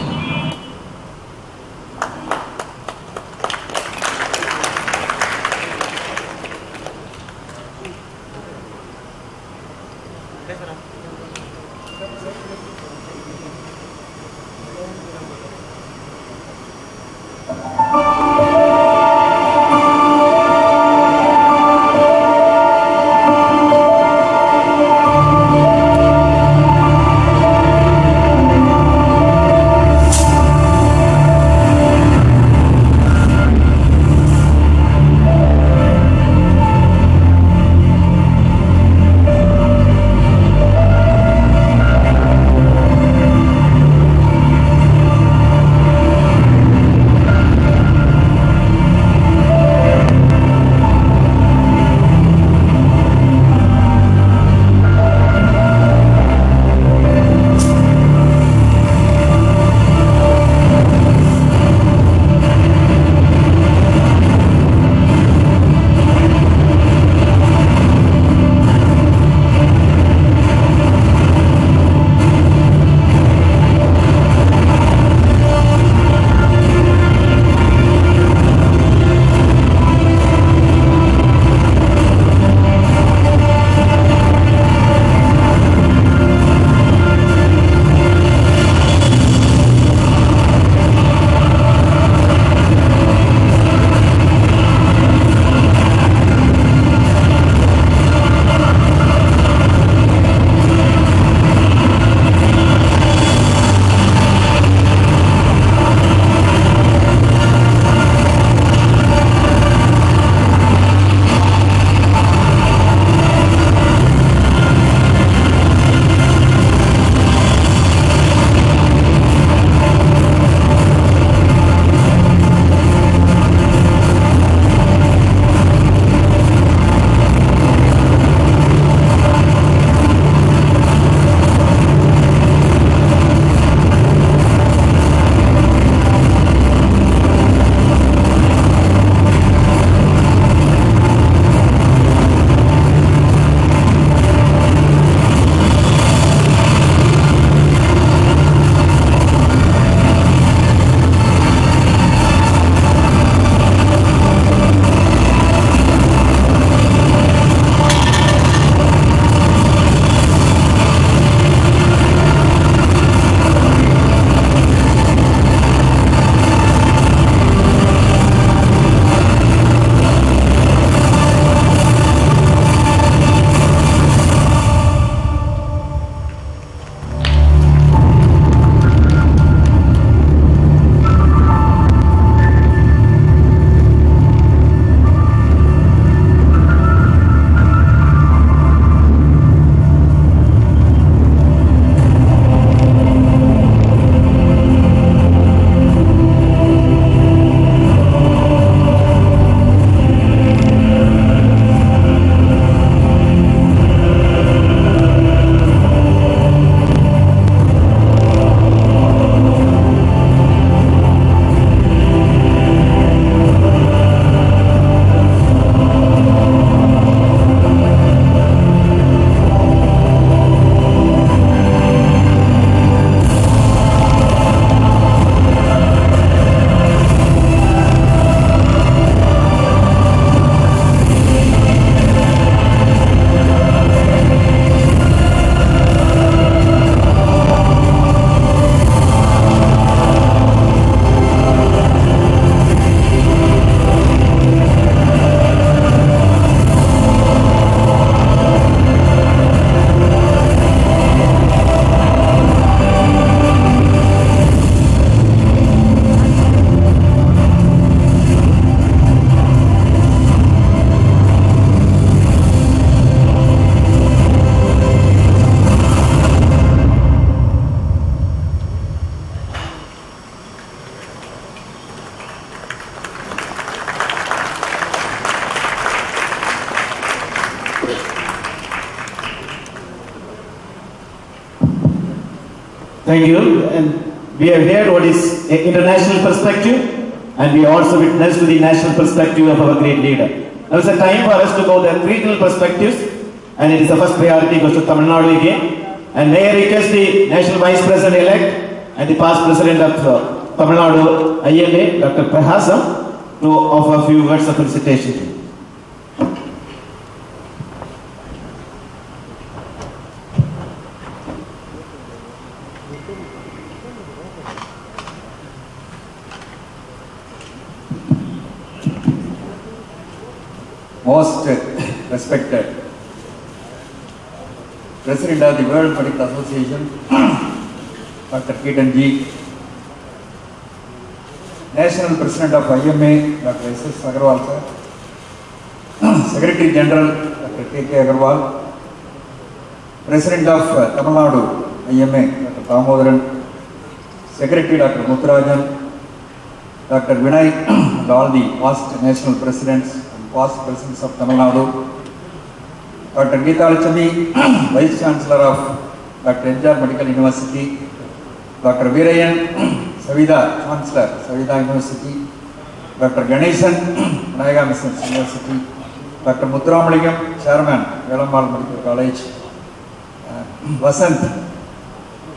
Thank you. And we have heard what is an international perspective, and we also witnessed the national perspective of our great leader. Now it's a time for us to go the regional perspectives, and it is the first priority goes to Tamil Nadu again. And may I request the National Vice President-elect and the past President of Tamil Nadu IMA, Dr. Prahasam, to offer a few words of felicitation to you. Most respected President of the World Medical Association, Dr. Ketan ji, National President of IMA, Dr. S.S. Agarwal sir, Secretary General, Dr. K.K. Agarwal, President of Tamil Nadu IMA, Dr. Damodaran, Secretary Dr. Muthurajan, Dr. Vinay, and all the past national presidents and past presidents of Tamil Nadu, Dr. Geeta, Vice Chancellor of Dr. NJR Medical University, Dr. Veerayan, Savida, Chancellor, Savida University, Dr. Ganesan, Nayaga Mission University, Dr. Muthuramalingam, Chairman, Velammal Medical College, Vasant,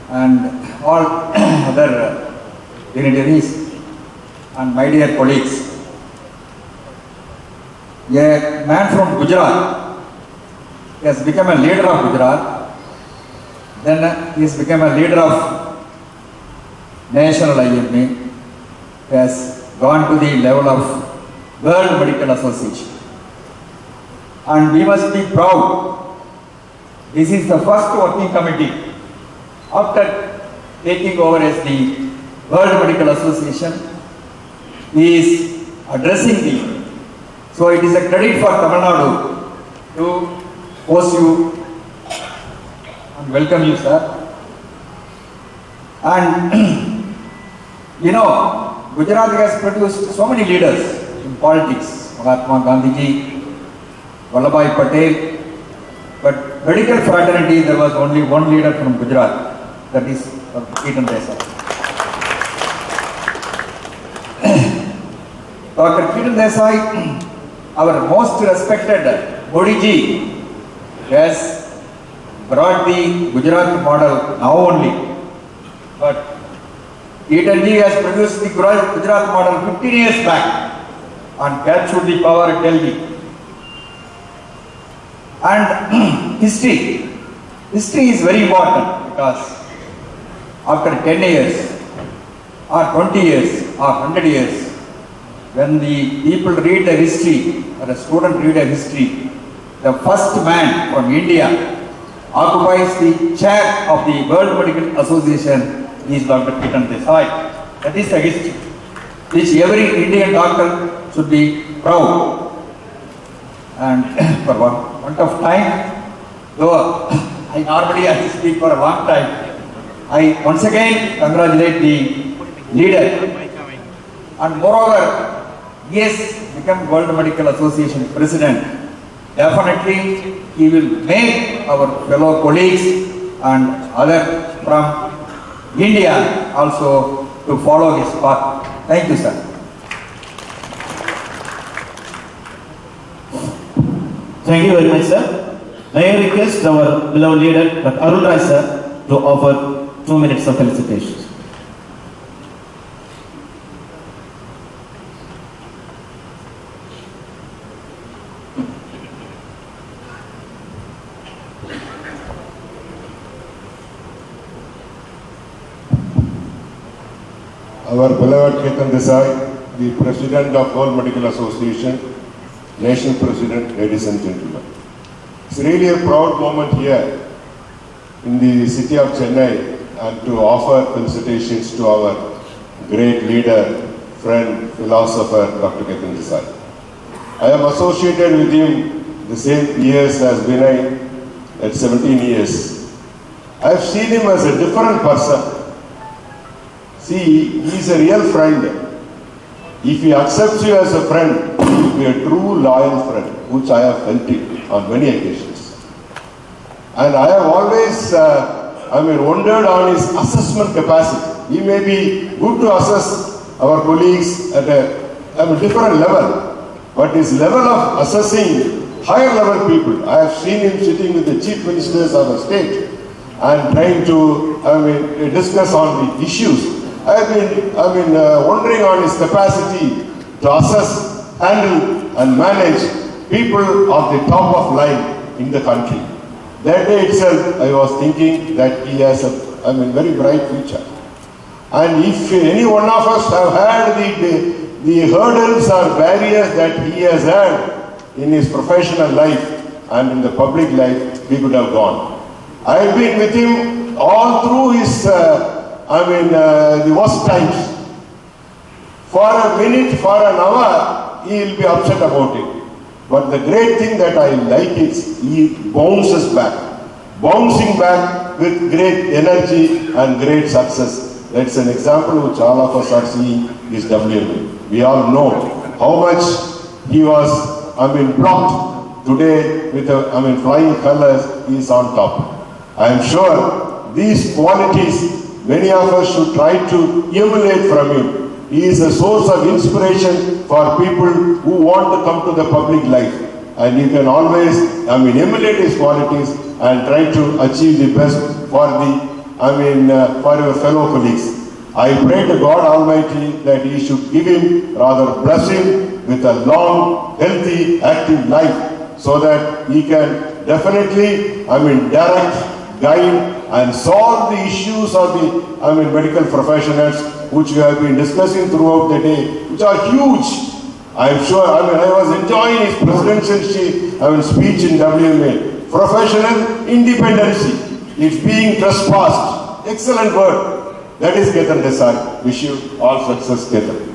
and all other dignitaries, and my dear colleagues. A man from Gujarat has become a leader of Gujarat, then he has become a leader of National IMA, has gone to the level of World Medical Association. And we must be proud. This is the first working committee after taking over as the World Medical Association. He is addressing the. So it is a credit for Tamil Nadu to host you and welcome you, sir. And you know, Gujarat has produced so many leaders in politics. Mahatma Gandhi, Vallabhbhai Patel. But medical fraternity, there was only one leader from Gujarat, that is Dr. Ketan Desai. Dr. Ketan Desai, our most respected Modi ji, has brought the Gujarat model now only. But Ketan ji has produced the Gujarat model 15 years back and captured the power at Delhi. And history is very important, because after 10 years or 20 years or 100 years, when the people read the history or a student read a history, the first man from India occupies the chair of the World Medical Association is Dr. Ketan Desai. That is the history which every Indian doctor should be proud. And for want of time, though I normally speak for a long time, I once again congratulate the leader. And moreover, he has become World Medical Association President. Definitely, he will make our fellow colleagues and other from India also to follow his path. Thank you, sir. Thank you very much, sir. May I request our beloved leader, Dr. Arun Rai, sir, to offer 2 minutes of felicitations. Our beloved Ketan Desai, the President of World Medical Association, National President, ladies and gentlemen. It's really a proud moment here in the city of Chennai and to offer felicitations to our great leader, friend, philosopher, Dr. Ketan Desai. I am associated with him the same years as Vinay at 17 years. I have seen him as a different person. See, he is a real friend. If he accepts you as a friend, he will be a true loyal friend, which I have felt it on many occasions. And I have always wondered on his assessment capacity. He may be good to assess our colleagues at a different level, but his level of assessing higher level people, I have seen him sitting with the chief ministers of the state and trying to discuss on the issues. I have been wondering on his capacity to assess, handle and manage people of the top of line in the country. That day itself, I was thinking that he has a very bright future. And if any one of us have had the hurdles or barriers that he has had in his professional life and in the public life, we could have gone. I have been with him all through his, the worst times. For a minute, for an hour, he will be upset about it. But the great thing that I like is he bounces back, bouncing back with great energy and great success. That's an example which all of us are seeing is WMA. We all know how much he was, blocked. Today with flying colors, he is on top. I am sure these qualities, many of us should try to emulate from him. He is a source of inspiration for people who want to come to the public life. And you can always, emulate his qualities and try to achieve the best for for your fellow colleagues. I pray to God Almighty that He should give him, rather bless him with a long, healthy, active life so that he can definitely, direct, guide and solve the issues of the, medical professionals which we have been discussing throughout the day, which are huge. I am sure, I was enjoying his presidential speech in WMA. Professional independency. It's being trespassed. Excellent word. That is Ketan Desai. Wish you all success, Ketan.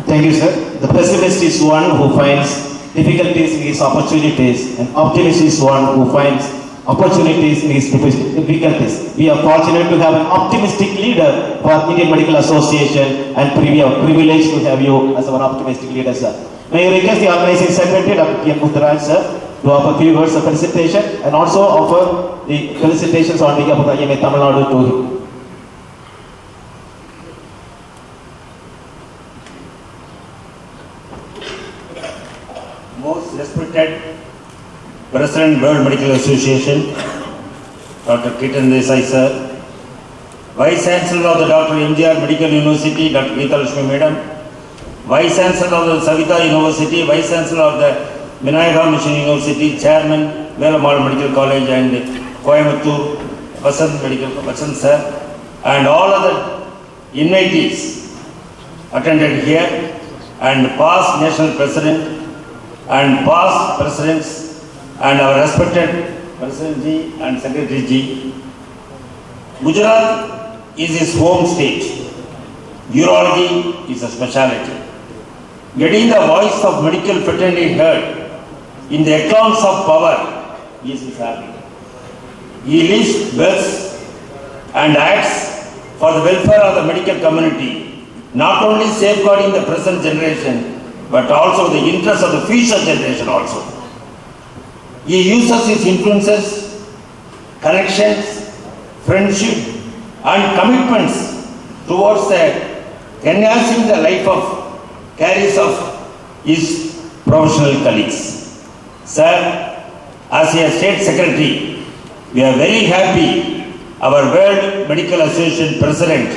Thank you, sir. The pessimist is one who finds difficulties in his opportunities, and optimist is one who finds opportunities in his difficulties. We are fortunate to have an optimistic leader for Indian Medical Association, and we are privileged to have you as our optimistic leader, sir. May I request the organizing secretary, Dr. P. Mutharaj, sir, to offer a few words of felicitation and also offer the felicitations on behalf of IMA Tamil Nadu to him. Most respected President World Medical Association, Dr. Ketan Desai, sir, Vice Chancellor of the Dr. MGR Medical University, Dr. Felicitation, madam, Vice Chancellor of the Savita University, Vice Chancellor of the Vinayaka Mission University, Chairman, Velamal Medical College and Coimbatore, Vasan sir, and all other invitees attended here, and past National President and past Presidents and our respected President Ji and Secretary Ji. Gujarat is his home state. Urology is a specialty. Getting the voice of medical fraternity heard in the accounts of power is his happy. He lives, works and acts for the welfare of the medical community, not only safeguarding the present generation but also the interests of the future generation also. He uses his influences, connections, friendship and commitments towards enhancing the life of careers of his professional colleagues. Sir, as a State Secretary, we are very happy our World Medical Association President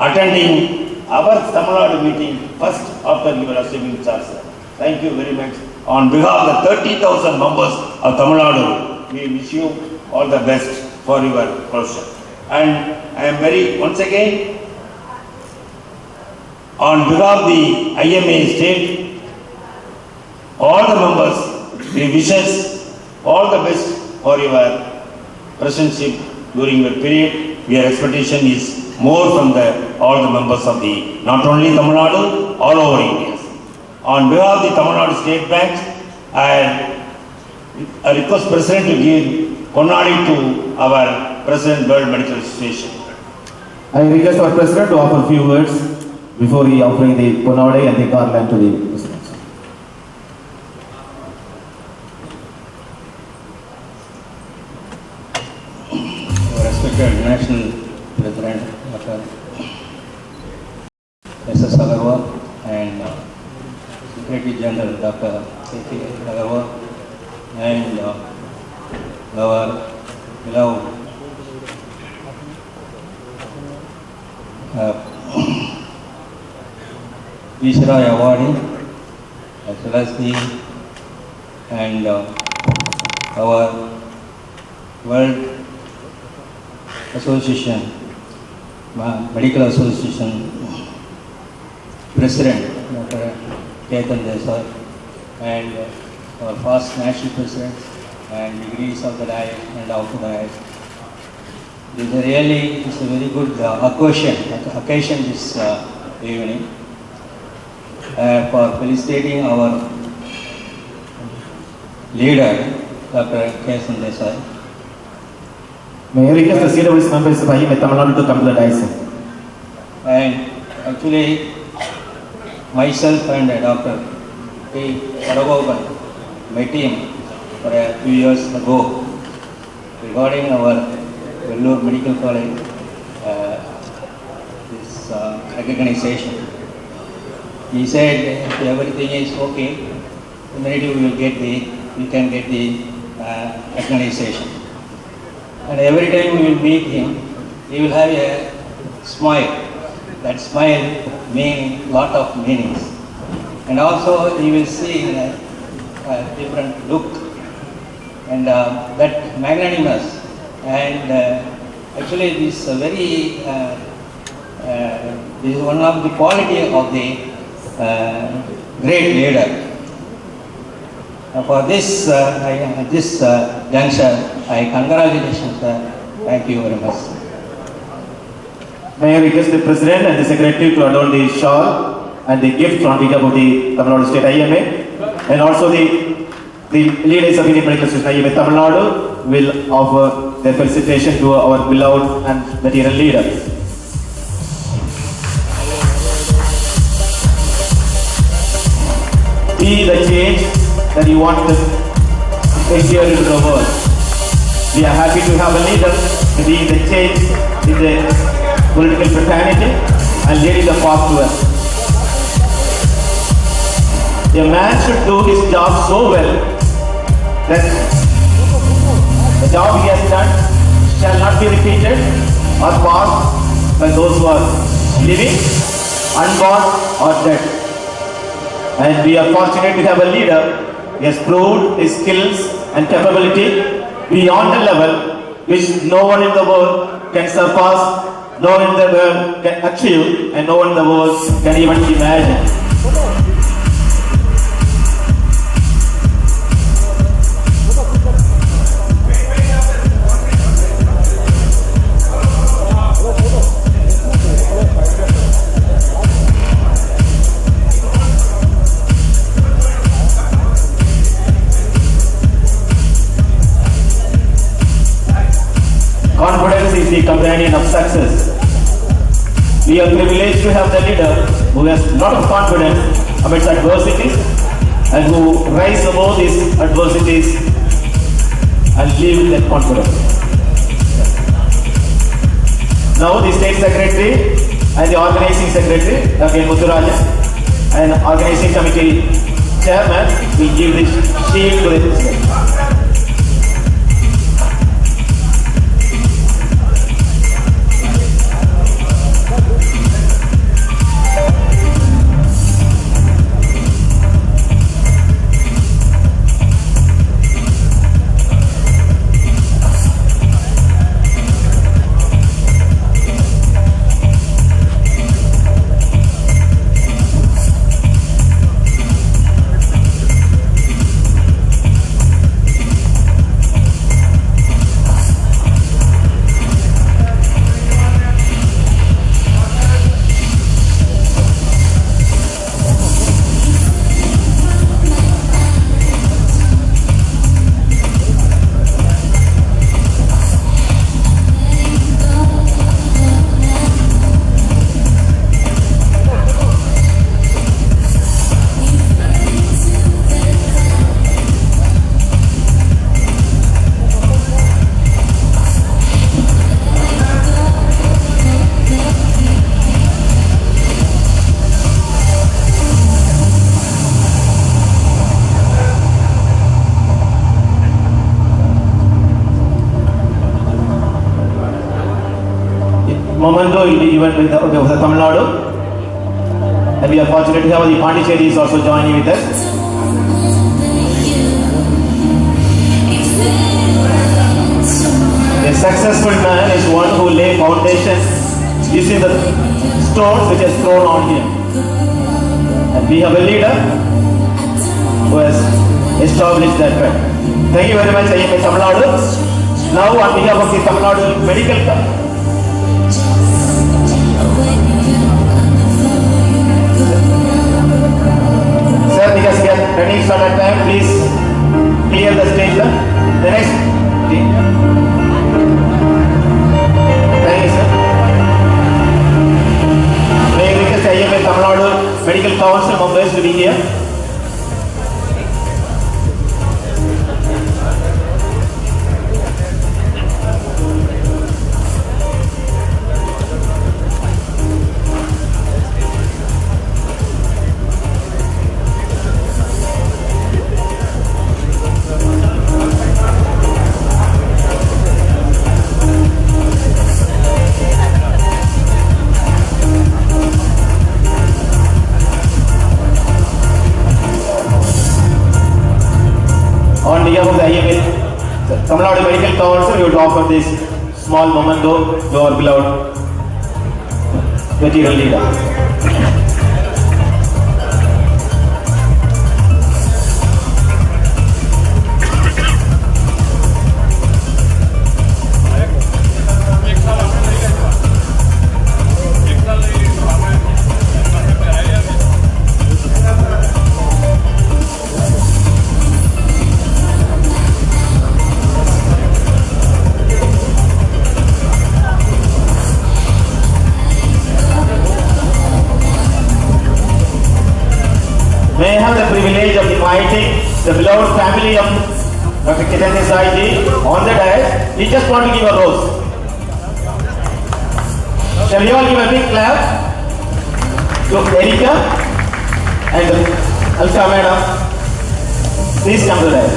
attending our Tamil Nadu meeting first after you were assuming charge, sir. Thank you very much. On behalf of the 30,000 members of Tamil Nadu, we wish you all the best for your profession. And I am very, once again, on behalf of the IMA state, all the members, we wish us all the best for your presidency during your period. Your expectation is more from all the members of the, not only Tamil Nadu, all over India. On behalf of the Tamil Nadu State Bank, I request President to give Konnadi to our President World Medical Association. I request our President to offer a few words before he offering the Konnadi and the garland to the President. S.S. Agarwal and Secretary General Dr. Ketan Agarwal and our beloved Viceroy awardee, as well as our World Association, Medical Association President, Dr. Ketan Desai, and our first national president, and degrees of the diet and out of the diet. It's a very good occasion this evening for felicitating our leader, Dr. Ketan Desai. May I request the CWS members of IEM Tamil Nadu to come to the dais? And actually, myself and Dr. P. Sadagopan met him for a few years ago regarding our Vellore Medical College this recognition. He said if everything is okay, immediately we can get the recognition. And every time we will meet him, he will have a smile. That smile means lot of meanings. And also he will see a different look. And that magnanimous and actually this this is one of the quality of the great leader. For this juncture, I congratulations, sir. Thank you very much. May I request the President and the Secretary to adorn the shawl and the gift on behalf of the Tamil Nadu State IMA, and also the leaders of Indian Medical Association IMA Tamil Nadu will offer their felicitation to our beloved and material leaders. Be the change that you want to here in the world. We are happy to have a leader to be the change in the political fraternity and leading the path to us. A man should do his job so well that the job he has done shall not be repeated or passed by those who are living, unborn or dead. And we are fortunate to have a leader. He has proved his skills and capability beyond a level which no one in the world can surpass, no one in the world can achieve, and no one in the world can even imagine. Confidence is the companion of success. We are privileged to have the leader who has a lot of confidence amidst adversities and who rise above these adversities and live with that confidence. Now the State Secretary and the Organizing Secretary, Dr. Muthurajan, and Organizing Committee Chairman will give the shield to the President. memento will be given with the Tamil Nadu. And we are fortunate to have the Pondicherry is also joining with us. A successful man is one who lay foundations using the stones which is thrown on him. And we have a leader who has established that fact. Thank you very much, IMA Tamil Nadu. Now on behalf of the Tamil Nadu Medical Sir, because we are running short of time, please clear the stage, sir. The next team. Thank you, sir. May I request IMA Tamil Nadu Medical Council members to be here. On behalf of the IMA Tamil Nadu Medical Council, we would offer this small memento to our beloved material leader. May I have the privilege of inviting the beloved family of Dr. Ketan Desai on the dais. We just want to give a rose. Shall we all give a big clap to Erika and Alka Madam? Please come to the dais.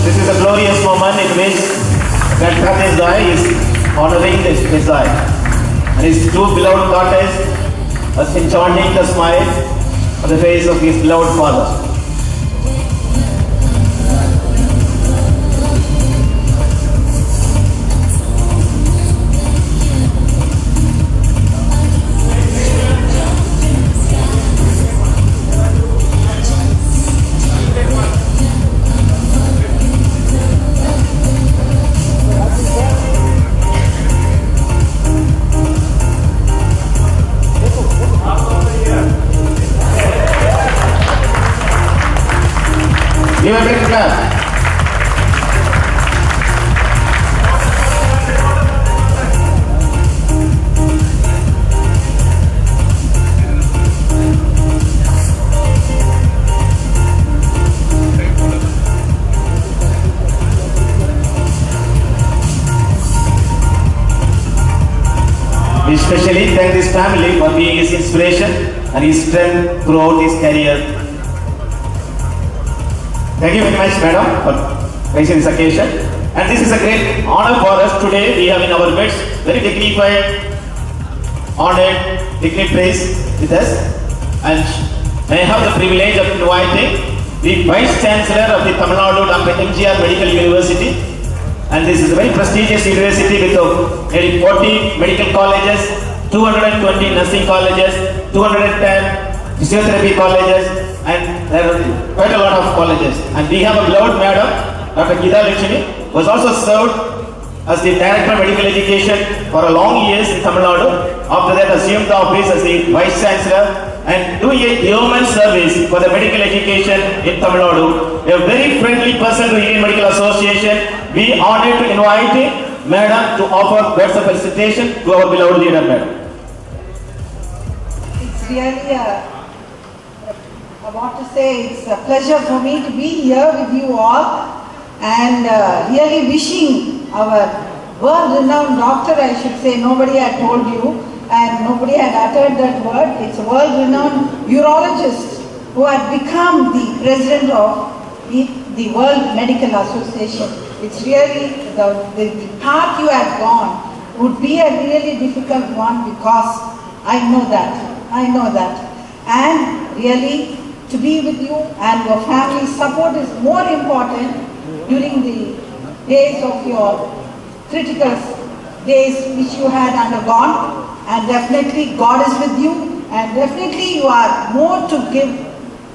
This is a glorious moment in which that Desai is honoring this Desai. And his two beloved daughters are enjoying the smile on the face of his beloved father. Give a big clap. We especially thank this family for being his inspiration and his strength throughout his career. Thank you very much, madam, for raising this occasion. And this is a great honor for us today. We have in our midst very dignified, honored dignitaries with us. And may I have the privilege of inviting the Vice Chancellor of the Tamil Nadu, Dr. MGR Medical University. And this is a very prestigious university with nearly 40 medical colleges, 220 nursing colleges, 210 physiotherapy colleges, and there are quite a lot of colleges. And we have a beloved madam, Dr. Ketan, who has also served as the Director of Medical Education for a long years in Tamil Nadu. After that, assumed the office as the Vice Chancellor and doing a yeoman service for the medical education in Tamil Nadu. A very friendly person to Indian Medical Association. We are honored to invite Madam to offer words of felicitation to our beloved leader, Madam. really I want to say it's a pleasure for me to be here with you all and really wishing our world-renowned doctor, I should say, nobody had told you and nobody had uttered that word. It's a world-renowned urologist who had become the president of the World Medical Association. It's really the path you had gone would be a really difficult one because I know that. And really to be with you and your family's support is more important during the days of your critical days which you had undergone. And definitely God is with you and definitely you are more to give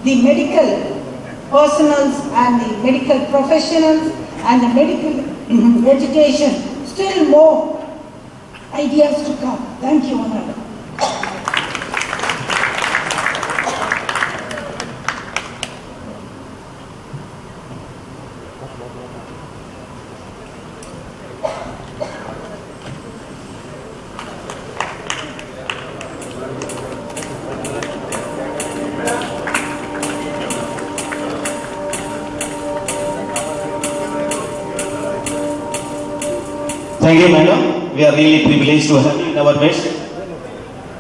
the medical personals and the medical professionals and the medical education still more ideas to come. Thank you, Honorable. Thank you, madam. We are really privileged to have you in our midst.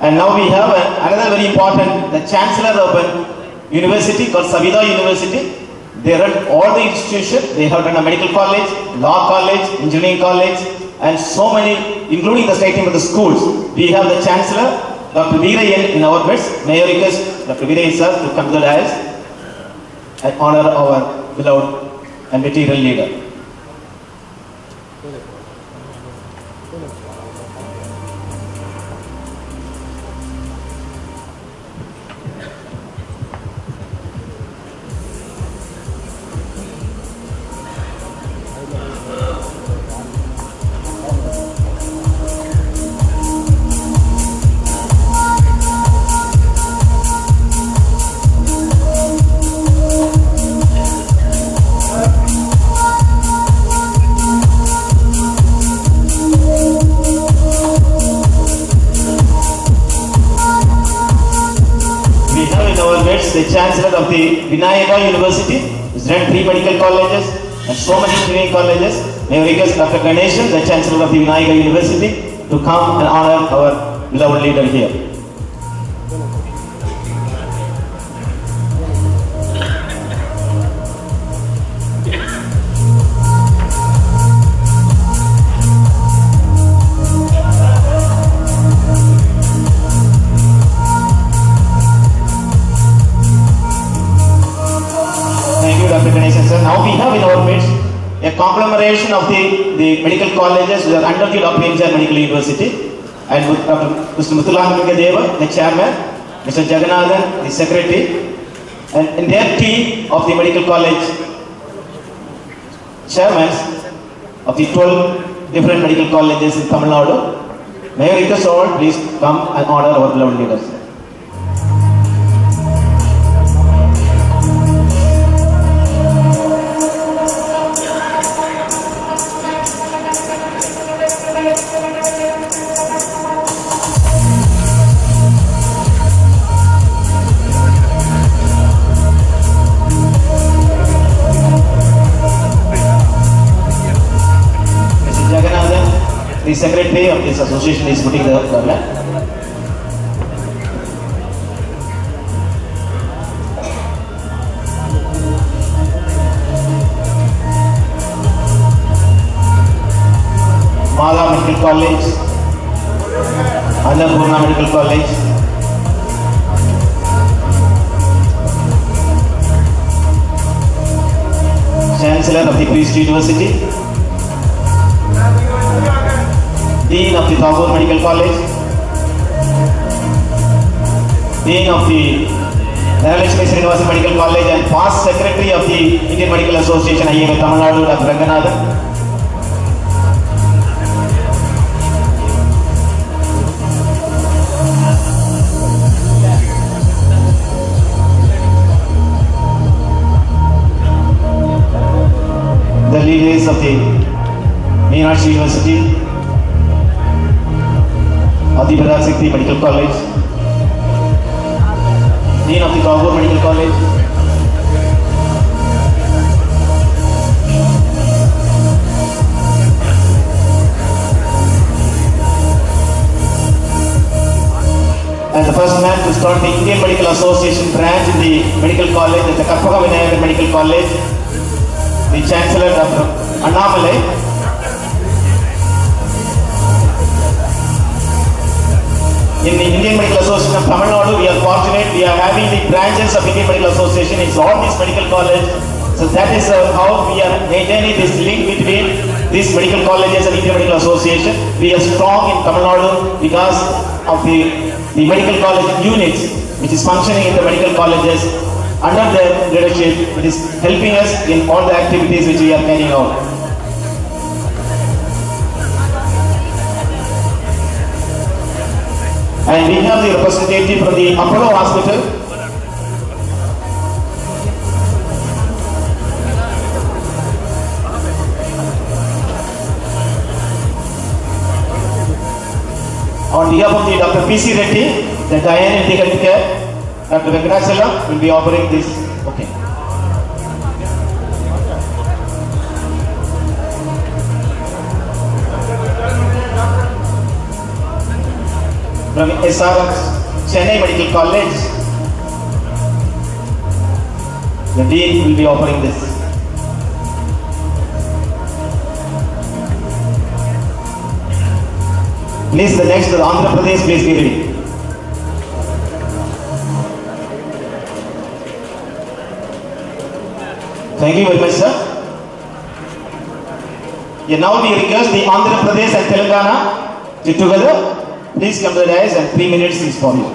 And now we have another very important, the Chancellor of a university called Savita University. They run all the institutions. They have done a medical college, law college, engineering college, and so many, including the state team of the schools. We have the Chancellor, Dr. Veerayan, in our midst. May I request Dr. Veerayan sir to come to the dais and honor our beloved and material leader. The Chancellor of the Vinayaka University, has run 3 medical colleges and so many engineering colleges. May I request Dr. Ganeshan, the Chancellor of the Vinayaka University, to come and honor our beloved leader here. Now we have in our midst a conglomeration of the medical colleges that are under the Dr. N.J. Medical University, and Mr. Muthulananda Deva, the chairman, Mr. Jagannathan, the secretary, and in their team of the medical college chairmen of the 12 different medical colleges in Tamil Nadu. May I request all please come and honor our beloved leaders. The secretary of this association is putting the flag. Mala Medical College, Annapurna Medical College, Chancellor of the Christ University, Dean of the Tagore Medical College, Dean of the Dhanalakshmi Srinivasa Medical College and past Secretary of the Indian Medical Association, IAM Tamil Nadu, Dr. Ranganathan. The leaders of the Meenakshi University, Adi Bharat Shakti Medical College, Pavur Medical College. And the first man to start the Indian Medical Association branch in the medical college at the Karpaga Vinayagar Medical College, the Chancellor Dr. Annamalai. In the Indian Medical Association of Tamil Nadu, we are fortunate, we are having the branches of Indian Medical Association in all these medical colleges. So that is how we are maintaining this link between these medical colleges and Indian Medical Association. We are strong in Tamil Nadu because of the medical college units which is functioning in the medical colleges under their leadership. It is helping us in all the activities which we are carrying out. And we have the representative from the Apollo Hospital. On behalf of the Dr. P.C. Reddy, the Diane in the Healthcare, Dr. Venkatachalam will be offering this. Okay. From SRX Chennai Medical College, the Dean will be offering this. Please, the next, the Andhra Pradesh, please be ready. Thank you very much, sir. Yeah, now we request the Andhra Pradesh and Telangana to together. Please come to the dais and 3 minutes is for you.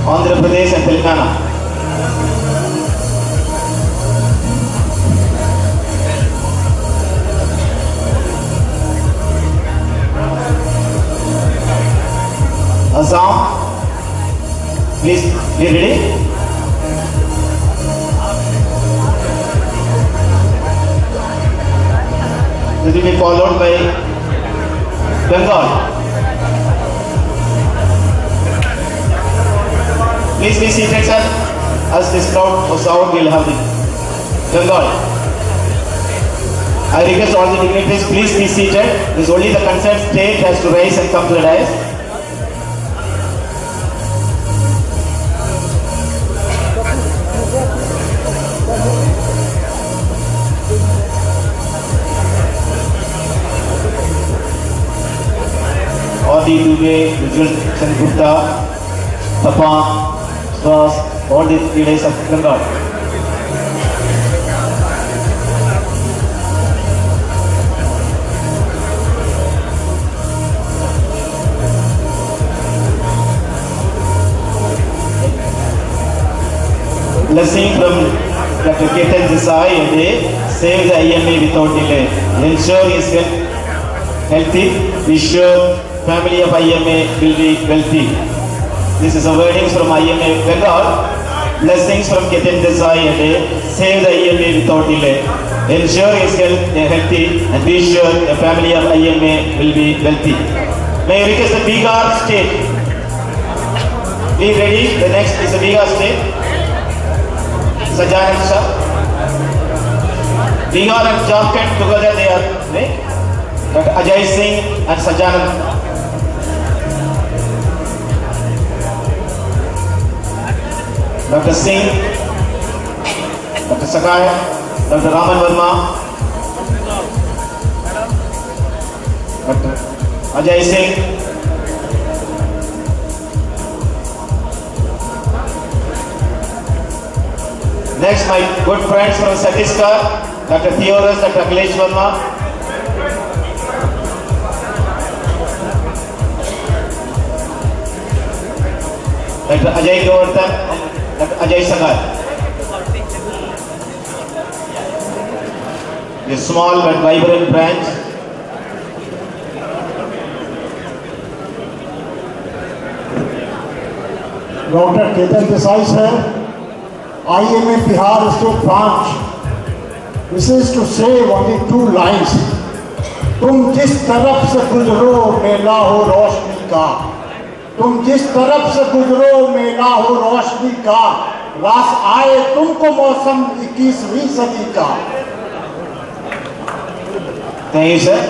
Andhra Pradesh and Telangana. Assam, please be ready. This will be followed by Bengal. Please be seated, sir. As this crowd goes out, we will have the Bengal. I request all the dignitaries, please be seated. This is only the concerned state has to rise and come to the dais. Adi Dubey, Vijay Gupta, Tapan, Swas, all the leaders of Bengal. Blessing from Dr. Ketan Desai and they save the IMA without delay. Ensure his healthy, be sure family of IMA will be wealthy. This is a wordings from IMA Bengal. Blessings from Ketan Desai and save the IMA without delay. Ensure his healthy and be sure the family of IMA will be wealthy. May I request the Bihar state. Be ready. The next is the Bihar state. Sajan Shah. Bihar and Jharkhand together they are right? Dr. Ajay Singh and Sajan. Dr. Singh, Dr. Sakai, Dr. Raman Verma, Dr. Ajay Singh, next my good friends from Chhattisgarh, Dr. Theoras, Dr. Akhilesh Verma, Dr. Ajay Govardhan, Dr. Ajay Sagar. A small but vibrant branch. Dr. Ketan Desai sir, IMA Bihar State Branch wishes to say only 2 lines. तुम जिस तरफ से गुजरो मेला हो रोशनी का, तुम जिस तरफ से गुजरो मेला हो रोशनी का, रास आए तुमको मौसम 21वीं सदी का. Thank you, sir.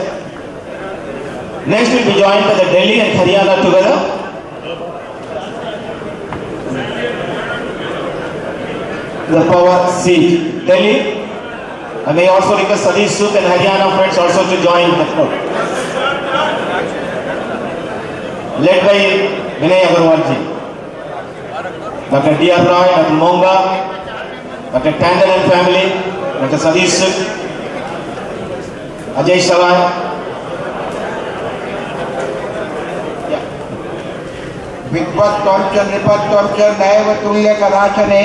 Next we'll be joined by the Delhi and Haryana together. The power seat, Delhi. I may also request Sadiq Sukh and Haryana friends also to join the floor. Led by Vinay Agarwal ji, Dr. D.R. Roy, Dr. Monga, Dr. Tandon and family, Dr. Sadiq Sukh, Ajay Sawai. विद्वत्त्वं च नृपत्वं च नैव तुल्यकदाचने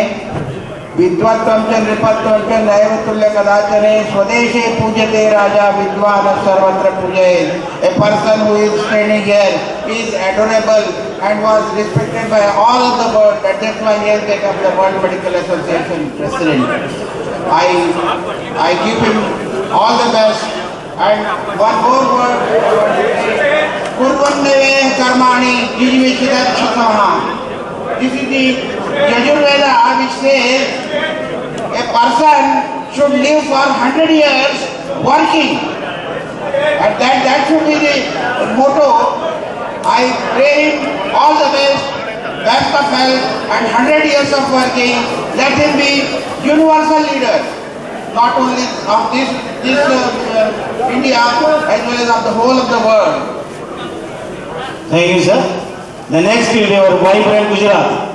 विद्वत्त्वं च नृपत्वं च नैव तुल्यकदाचने स्वदेशे पूज्यते राजा विद्वान् सर्वत्र पूजयेत्. A person who is standing here is adorable and was respected by all of the world. That is why he has become the World Medical Association president. I give him all the best. And one more word. Kurvandave karmani jijvichidakshasaha. This is the Yajurveda which says a person should live for 100 years working. And that should be the motto. I pray him all the best of health and 100 years of working. Let him be universal leader, not only of this India as well as of the whole of the world. Thank you, sir. The next will be our vibrant Gujarat.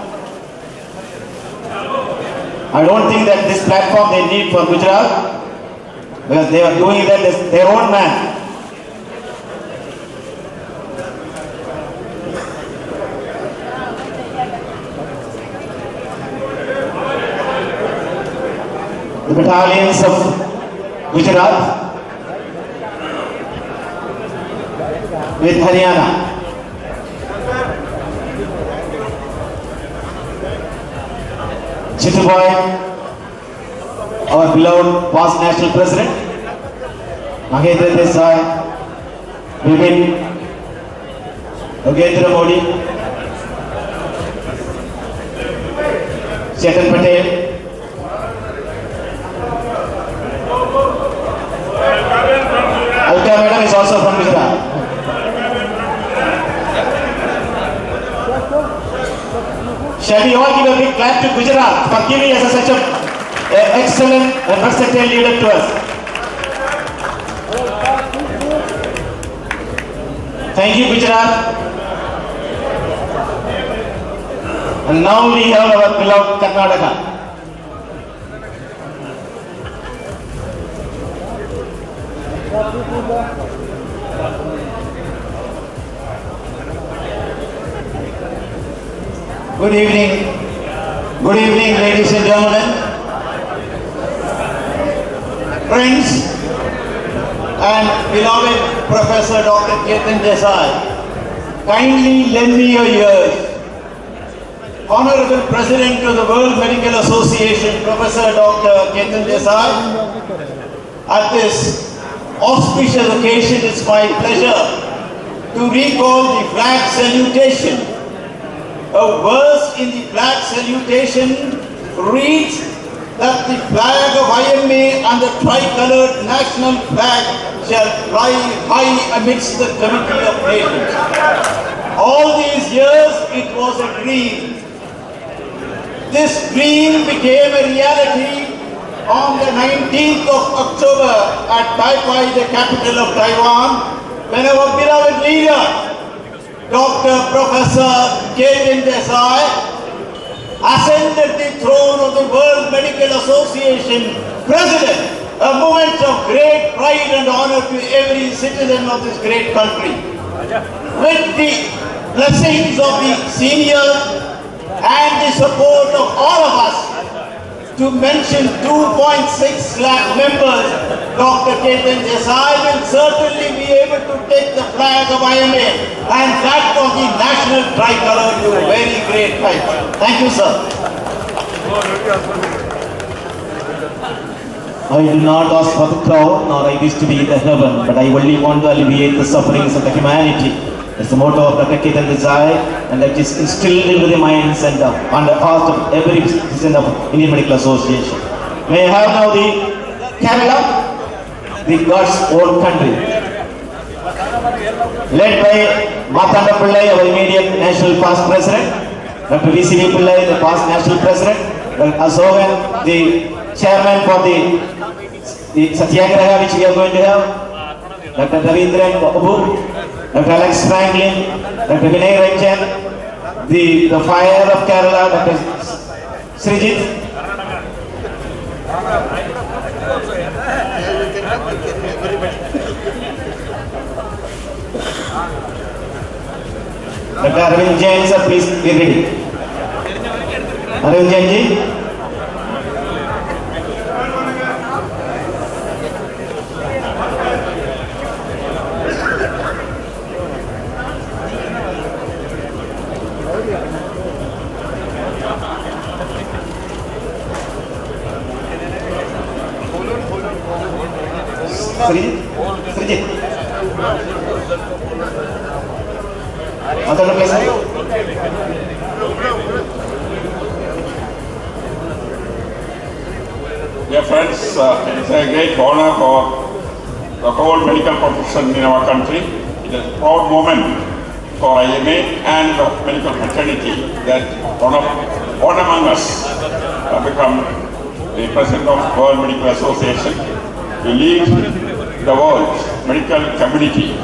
I don't think that this platform they need for Gujarat because they are doing that as their own man. The battalions of Gujarat with Haryana. Chittuboy, our beloved past national president, Mahendra Desai, Vipin, Yogendra Modi, Ketan Patel, Alka madam is also from Gujarat. Shall we all give a big clap to Gujarat for giving us such an excellent and versatile leader to us. Thank you, Gujarat. And now we have our beloved Karnataka. Good evening, ladies and gentlemen, friends, and beloved Professor Dr. Ketan Desai. Kindly lend me your ears. Honorable President of the World Medical Association, Professor Dr. Ketan Desai, at this auspicious occasion, it's my pleasure to recall the flag salutation. A verse in the flag salutation reads that the flag of IMA and the tricolored national flag shall fly high amidst the committee of nations. All these years it was a dream. This dream became a reality on the 19th of October at Taipei, the capital of Taiwan, when our beloved leader, Dr. Professor Ketan Desai, ascended the throne of the World Medical Association President, a moment of great pride and honor to every citizen of this great country. With the blessings of the seniors and the support of all of us, to mention 2.6 lakh members, Dr. Ketan Desai will certainly be able to take the flag of IMA and that of the national tricolor to a very great height. Thank you, sir. I do not ask for the crown, nor I wish to be the heaven, but I only want to alleviate the sufferings of the humanity. It's the motto of Dr. Ketan Desai, and that is instilled into the minds and the heart of every citizen of Indian Medical Association. May I have now the Kerala, the God's own country, led by Matanda Pillai, our immediate national past president, Dr. V.C.V. Pillai, the past national president, Dr. Asogan, the chairman for the Satyagraha, which we are going to have, Dr. Ravindran Babu, Dr. Alex Franklin, Dr. Vinay Ranjan, the fire of Kerala, Dr. Srijit. Dr. Arvind Jain, sir, please be ready. Arvind Jain ji. Srijit. Other place. Dear friends, it is a great honor for the whole medical profession in our country. It is a proud moment for IMA and the medical fraternity that one among us become the president of World Medical Association to lead the world medical community.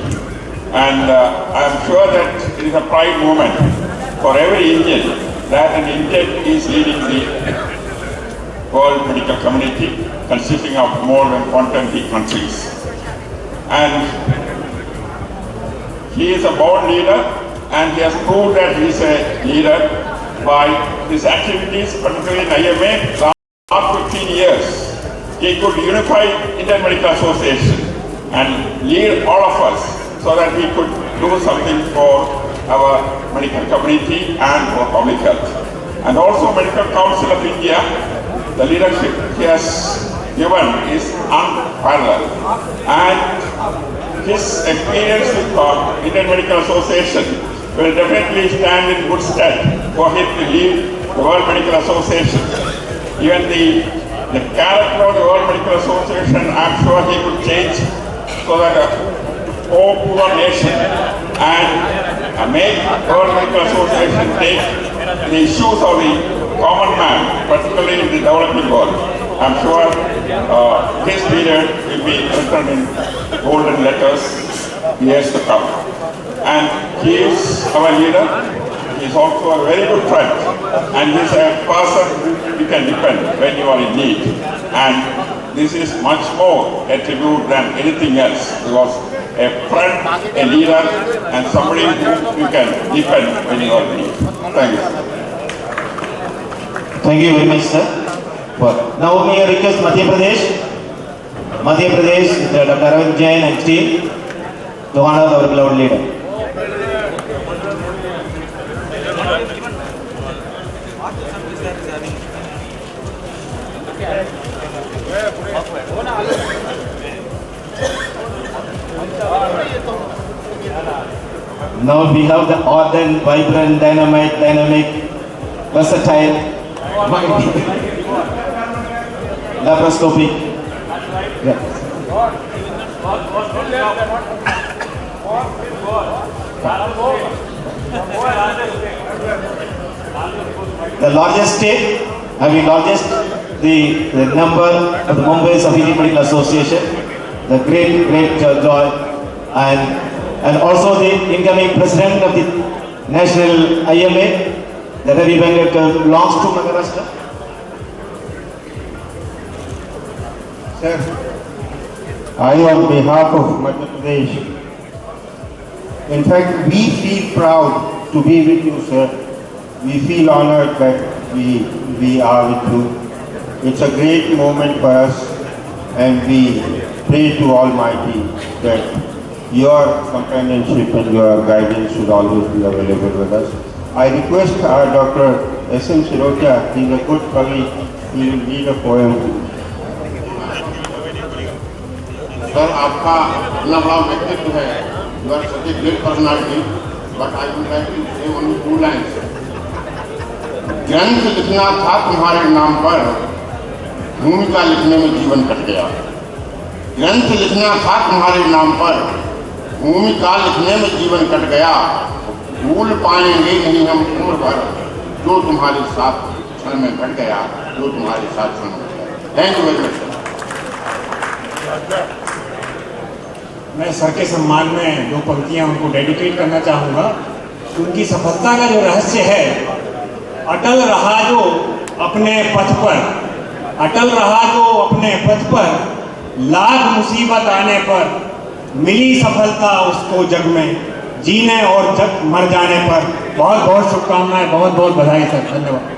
And I am sure that it is a pride moment for every Indian that an Indian is leading the world medical community consisting of more than 120 countries. And he is a born leader, and he has proved that he is a leader by his activities, particularly in IMA. Last 15 years, he could unify Indian Medical Association and lead all of us so that we could do something for our medical community and for public health. And also Medical Council of India, the leadership he has given is unparalleled. And his experience with the Indian Medical Association will definitely stand in good stead for him to lead the World Medical Association. Even the character of the World Medical Association, I'm sure he could change so that a poor nation and make World Medical Association take the issues of the common man, particularly in the developing world. I'm sure his period will be written in golden letters years to come. And he is our leader. He is also a very good friend, and he is a person you can depend when you are in need. And this is much more a tribute than anything else, because a friend, a leader, and somebody who you can depend when you are in need. Thank you. Thank you very much, sir. Now may I request Madhya Pradesh, Dr. Arvind Jain and team to honor our beloved leader. Now we have the ardent, vibrant, dynamic, versatile, laparoscopic. The largest state, the number of the members of Indian Medical Association, the great joy, and also the incoming president of the National IMA, the Ravi Venkat belongs to Maharashtra. Sir, I on behalf of Madhya Pradesh, in fact we feel proud to be with you, sir. We feel honored that we are with you. It's a great moment for us, and we pray to Almighty that your companionship and your guidance should always be available with us. I request our Dr. S.M. Sirota, he is a good Kavi, he will read a poem. Sir, आपका इतना बड़ा व्यक्तित्व है, you are such a great personality, but I would like to say only 2 lines. ग्रंथ लिखना था तुम्हारे नाम पर, भूमिका लिखने में जीवन कट गया। ग्रंथ लिखना था तुम्हारे नाम पर, भूमिका लिखने में जीवन कट गया। भूल पाएंगे नहीं हम उम्र भर, जो तुम्हारे साथ क्षण में घट गया, जो तुम्हारे साथ क्षण में घट गया। Thank you very much. मैं सर के सम्मान में 2 पंक्तियां उनको डेडिकेट करना चाहूँगा। उनकी सफलता का जो रहस्य है, अटल रहा जो अपने पथ पर, अटल रहा जो अपने पथ पर, लाख मुसीबत आने पर मिली सफलता उसको जग में, जीने और जग मर जाने पर। बहुत बहुत शुभकामनाएं, बहुत बहुत बधाई सर, धन्यवाद।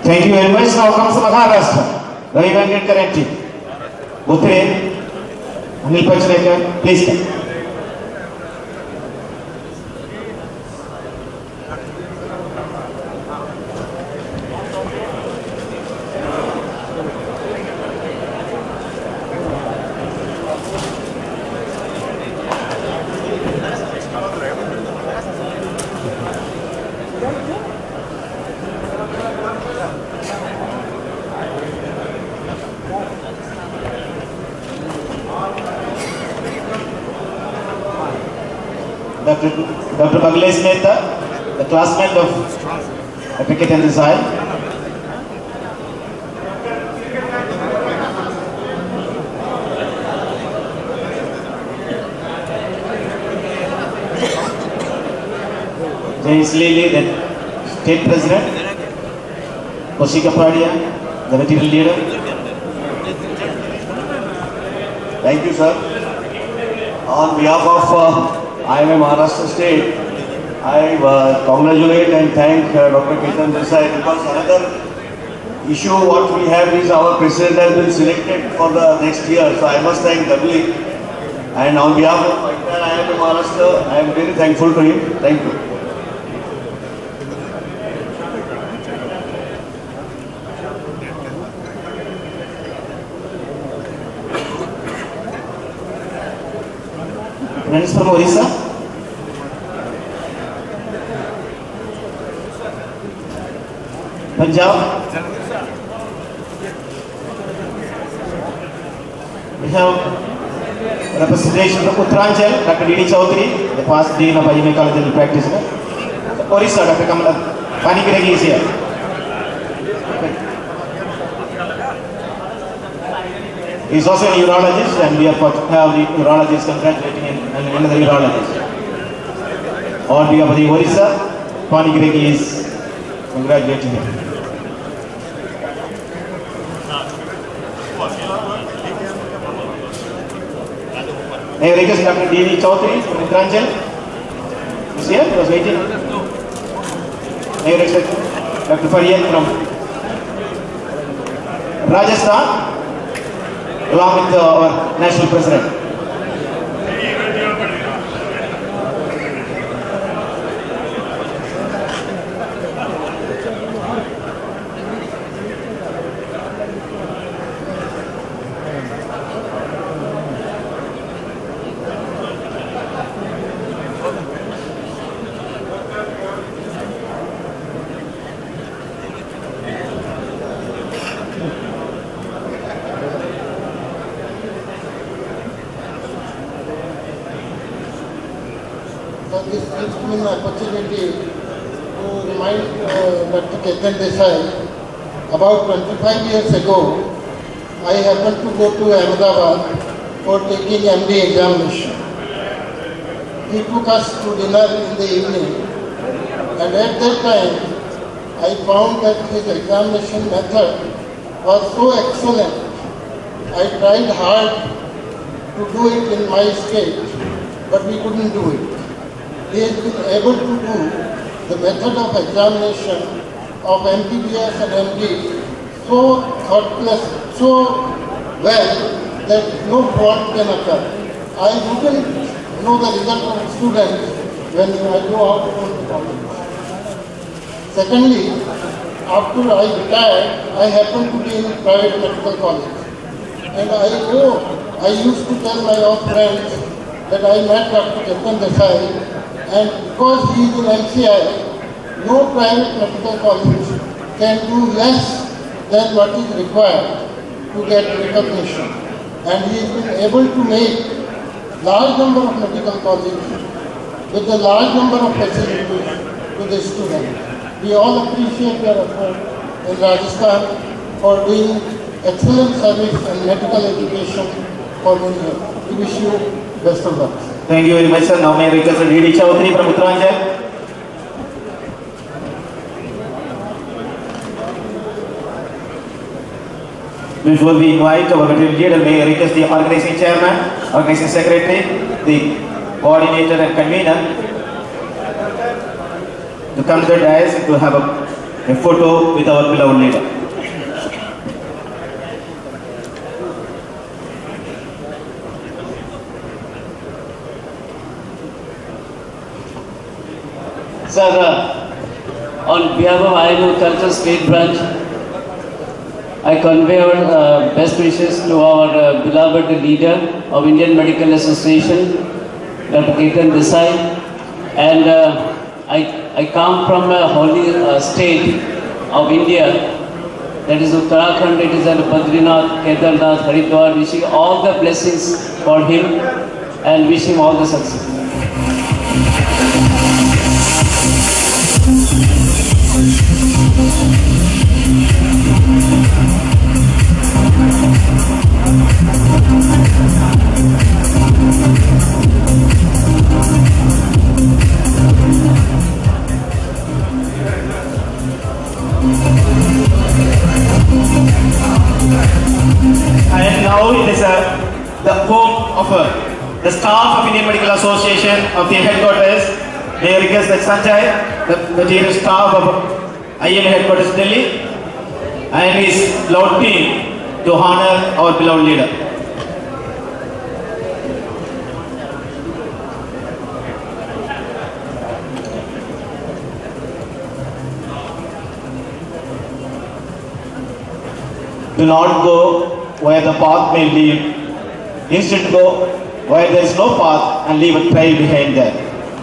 Thank you very much. Now comes Maharashtra. Ravi Venkateshwar and team. Utre, Anil Pachrekar, please come. Dr. Baglesh Mehta, the classmate of Dr. Ketan Desai. James Lilly, the state president. Koshika Padia, the material leader. Thank you, sir. On behalf of IMA Maharashtra State, I congratulate and thank Dr. Ketan Desai, because another issue what we have is our president has been selected for the next year, so I must thank doubly. And on behalf of IMA Maharashtra, I am very thankful to him. Thank you. Friends from Orissa. Punjab. We have representation from Uttaranchal, Dr. D.D. Chaudhary, the past dean of IMA College of Practice. Orissa, Dr. Kamala Panikiregi is here. He is also a urologist, and we are fortunate to have the urologist congratulating him and another urologist. On behalf of the Orissa, Panikiregi is congratulating him. May I request Dr. D.D. Chaudhary from Uttaranchal? Is here? He was waiting. May I request Dr. Fariyad from Rajasthan, along with our national president. This gives me an opportunity to remind Dr. Ketan Desai. About 25 years ago, I happened to go to Ahmedabad for taking MD examination. He took us to dinner in the evening, and at that time, I found that his examination method was so excellent. I tried hard to do it in my state, but we couldn't do it. He has been able to do the method of examination of MBBS and MD so thoughtless, so well that no fault can occur. I wouldn't know the result of students when I go out from the college. Secondly, after I retired, I happened to be in private medical college. And I used to tell my old friends that I met Dr. Ketan Desai, and because he is in LCI, no private medical college can do less than what is required to get recognition. And he has been able to make large number of medical colleges with a large number of facilities to the students. We all appreciate your effort in Rajasthan for doing excellent service and medical education for many years. We wish you best of luck. Thank you very much, sir. Now may I request D.D. Chaudhary from Uttaranchal. Before we invite our veteran leader, may I request the organizing chairman, organizing secretary, the coordinator and convener to come to the dais to have a photo with our beloved leader. Sir, on behalf of IMO Culture State Branch, I convey our best wishes to our beloved leader of Indian Medical Association, Dr. Ketan Desai, and I come from a holy state of India, that is Uttarakhand. It is at Badrinath, Kedarnath, Haridwar. Wishing all the blessings for him and wish him all the success. And now it is the home of the staff of Indian Medical Association of the headquarters. May I request that Sanjay, the material staff of IM headquarters Delhi, and his loud team to honor our beloved leader. Do not go where the path may lead. Instead go where there is no path and leave a trail behind there.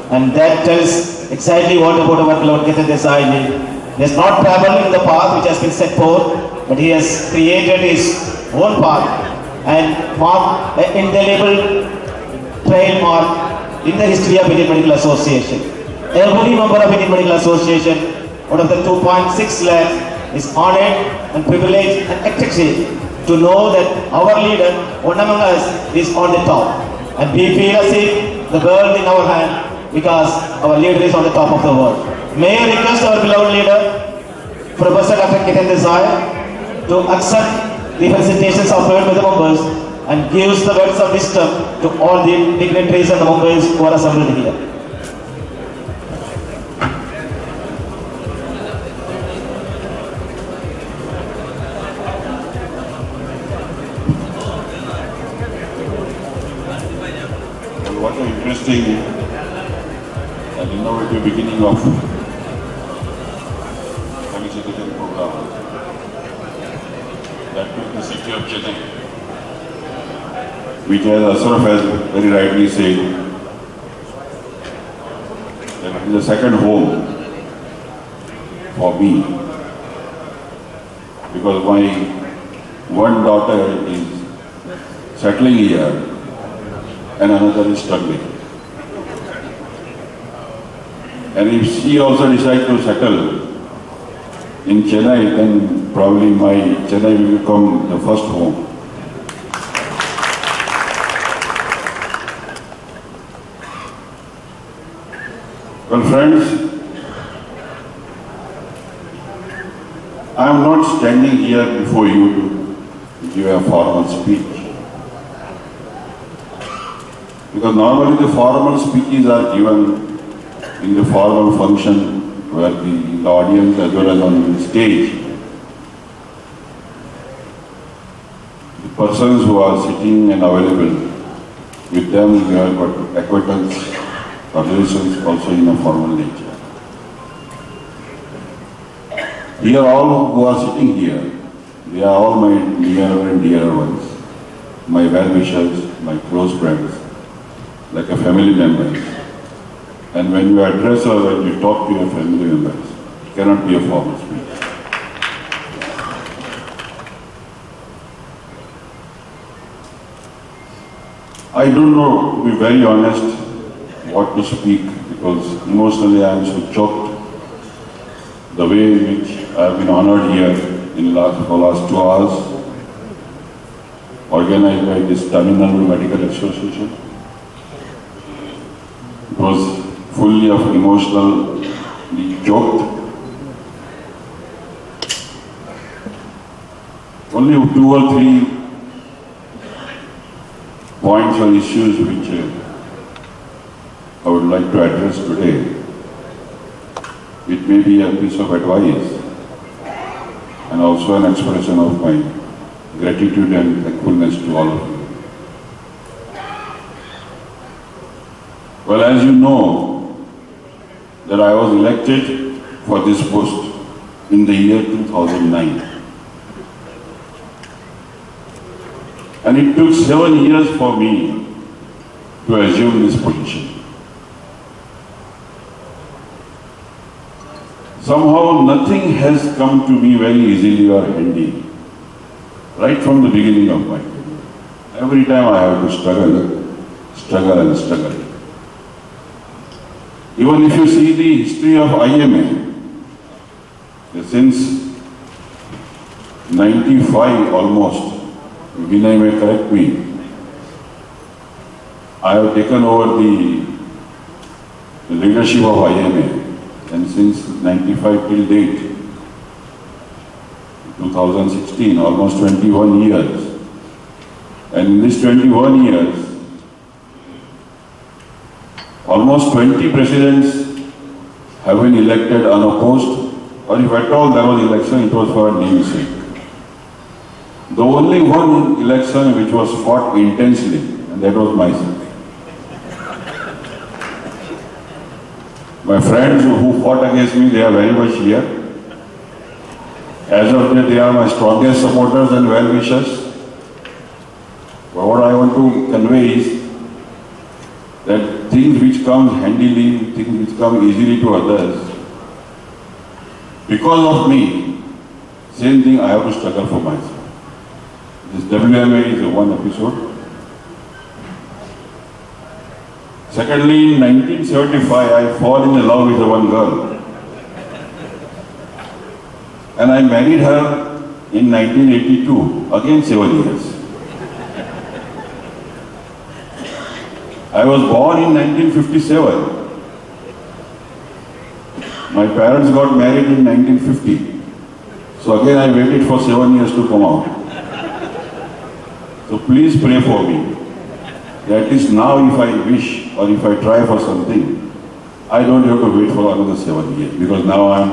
And that tells exactly what about our Lord Ketan Desai. He has not traveled in the path which has been set forth, but he has created his own path and marked an indelible trail mark in the history of Indian Medical Association. Every member of Indian Medical Association out of the 2.6 lakh is honored and privileged and ecstatic to know that our leader, one among us, is on the top. And we feel as if the world in our hand because our leader is on the top of the world. May I request our beloved leader, Professor Dr. Ketan Desai, to accept the felicitations offered by the members and gives the words of wisdom to all the dignitaries and the members who are assembled here. What an interesting and innovative beginning of Felicitation program. That took the city of Chennai, which, as Ashraf has very rightly said, that it is a second home for me, because my one daughter is settling here and another is struggling. And if she also decides to settle in Chennai, then probably my Chennai will become the first home. Well, friends, I am not standing here before you to give a formal speech. Because normally the formal speeches are given in the formal function where the audience as well as on the stage, the persons who are sitting and available, with them you have got acquaintance or relations also in a formal nature. Here, all who are sitting here, they are all my nearer and dearer ones, my well-wishers, my close friends, like a family members. And when you address or when you talk to your family members, it cannot be a formal speech. I don't know, to be very honest, what to speak, because emotionally I am so choked. The way in which I have been honored here in the last 2 hours, organized by this Tamil Nadu Medical Association. It was fully of emotionally choked. Only 2 or 3 points or issues which I would like to address today. It may be a piece of advice and also an expression of my gratitude and thankfulness to all of you. Well, as you know, that I was elected for this post in the year 2009. And it took 7 years for me to assume this position. Somehow nothing has come to me very easily or handy, right from the beginning of my career. Every time I have to struggle. Even if you see the history of IMA, since 95 almost, Vinay may correct me, I have taken over the leadership of IMA, and since 95 till date, 2016, almost 21 years. And in these 21 years, almost 20 presidents have been elected unopposed, or if at all there was election, it was for a namesake. The only one election which was fought intensely, and that was myself. My friends who fought against me, they are very much here. As of today, they are my strongest supporters and well-wishers. But what I want to convey is that things which come handily, things which come easily to others, because of me, same thing I have to struggle for myself. This WMA is one episode. Secondly, in 1975, I fall in love with one girl. And I married her in 1982, again 7 years. I was born in 1957. My parents got married in 1950. So again I waited for 7 years to come out. So please pray for me. At least now if I wish or if I try for something, I don't have to wait for another 7 years, because now I'm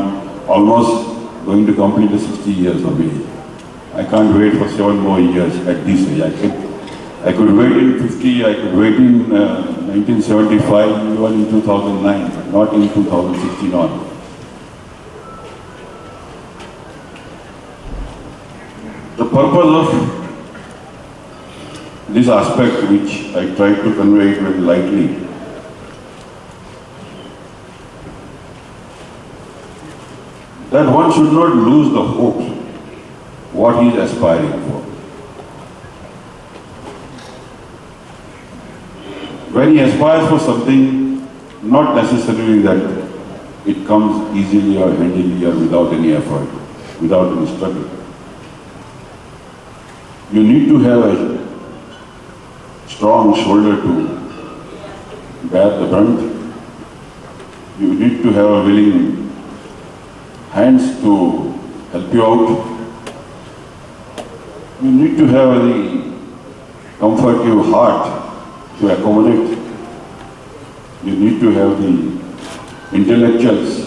almost going to complete the 60 years of age. I can't wait for 7 more years at this age. I could wait in 50, I could wait in 1975, even in 2009, but not in 2016 on. The purpose of this aspect, which I tried to convey it very lightly, that one should not lose the hope what he is aspiring for. When he aspires for something, not necessarily that it comes easily or handily or without any effort, without any struggle. You need to have a strong shoulder to bear the brunt. You need to have a willing hands to help you out. You need to have the comfortive heart to accommodate. You need to have the intellectuals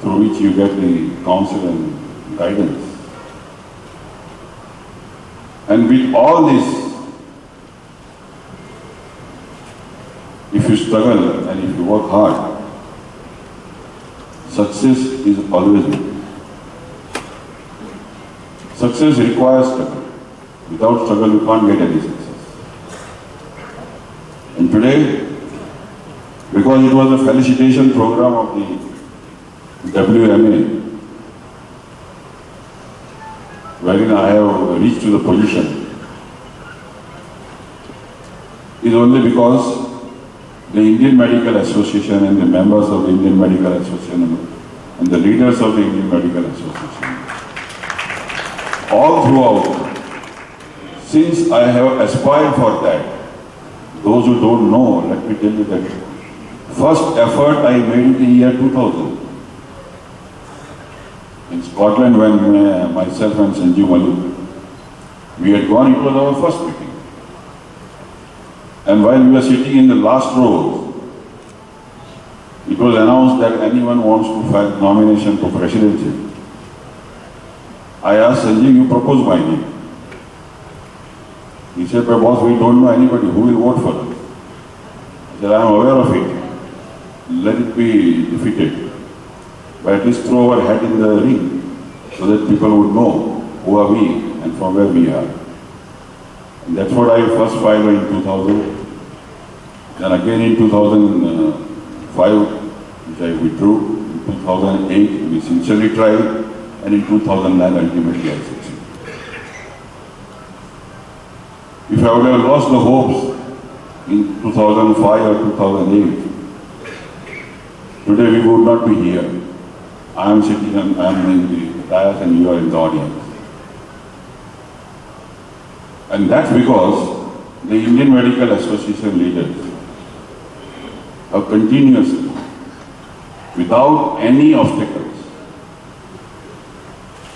through which you get the counsel and guidance. And with all this, if you struggle and if you work hard, success is always there. Success requires struggle. Without struggle, you can't get any success. And today, because it was a felicitation program of the WMA, wherein I have reached to the position, is only because the Indian Medical Association and the members of the Indian Medical Association and the leaders of the Indian Medical Association, all throughout, since I have aspired for that, those who don't know, let me tell you that first effort I made in the year 2000. In Scotland, when myself and Sanjeev Malik, we had gone, it was our first meeting. And while we were sitting in the last row, it was announced that anyone wants to file nomination for presidency. I asked Sanjeev, you propose my name. He said, but boss, we don't know anybody who will vote for us. I said, I am aware of it. Let it be defeated. But at least throw our hat in the ring so that people would know who are we and from where we are. And that's what I first filed in 2000. Then again in 2005, which I withdrew. In 2008, we sincerely tried. And in 2009, ultimately I succeeded. If I would have lost the hopes in 2005 or 2008, today we would not be here. I am sitting and I am in the dais and you are in the audience. And that's because the Indian Medical Association leaders have continuously, without any obstacles,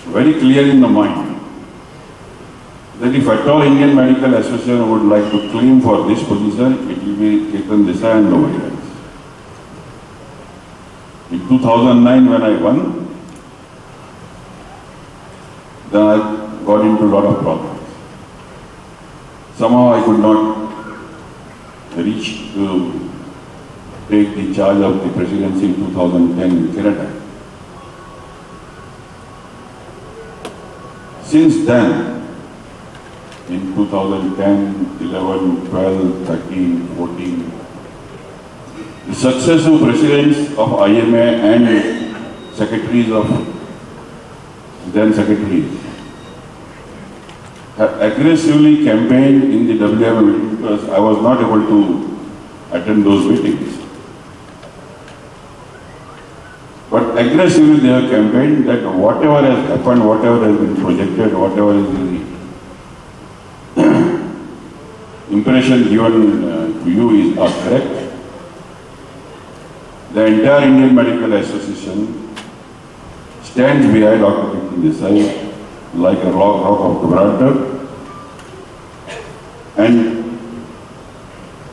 very clear in the mind that if at all Indian Medical Association would like to claim for this position, it will be Ketan Desai and nobody else. In 2009 when I won, then I got into a lot of problems. Somehow I could not reach to take the charge of the presidency in 2010 in Ketan. Since then, in 2010, 11, 12, 13, 14, the successive presidents of IMA and secretaries of then secretaries have aggressively campaigned in the WMA meeting because I was not able to attend those meetings. But aggressively they have campaigned that whatever has happened, whatever has been projected, whatever is the impression given to you is not correct. The entire Indian Medical Association stands behind Dr. Ketan Desai like a rock of Gibraltar, and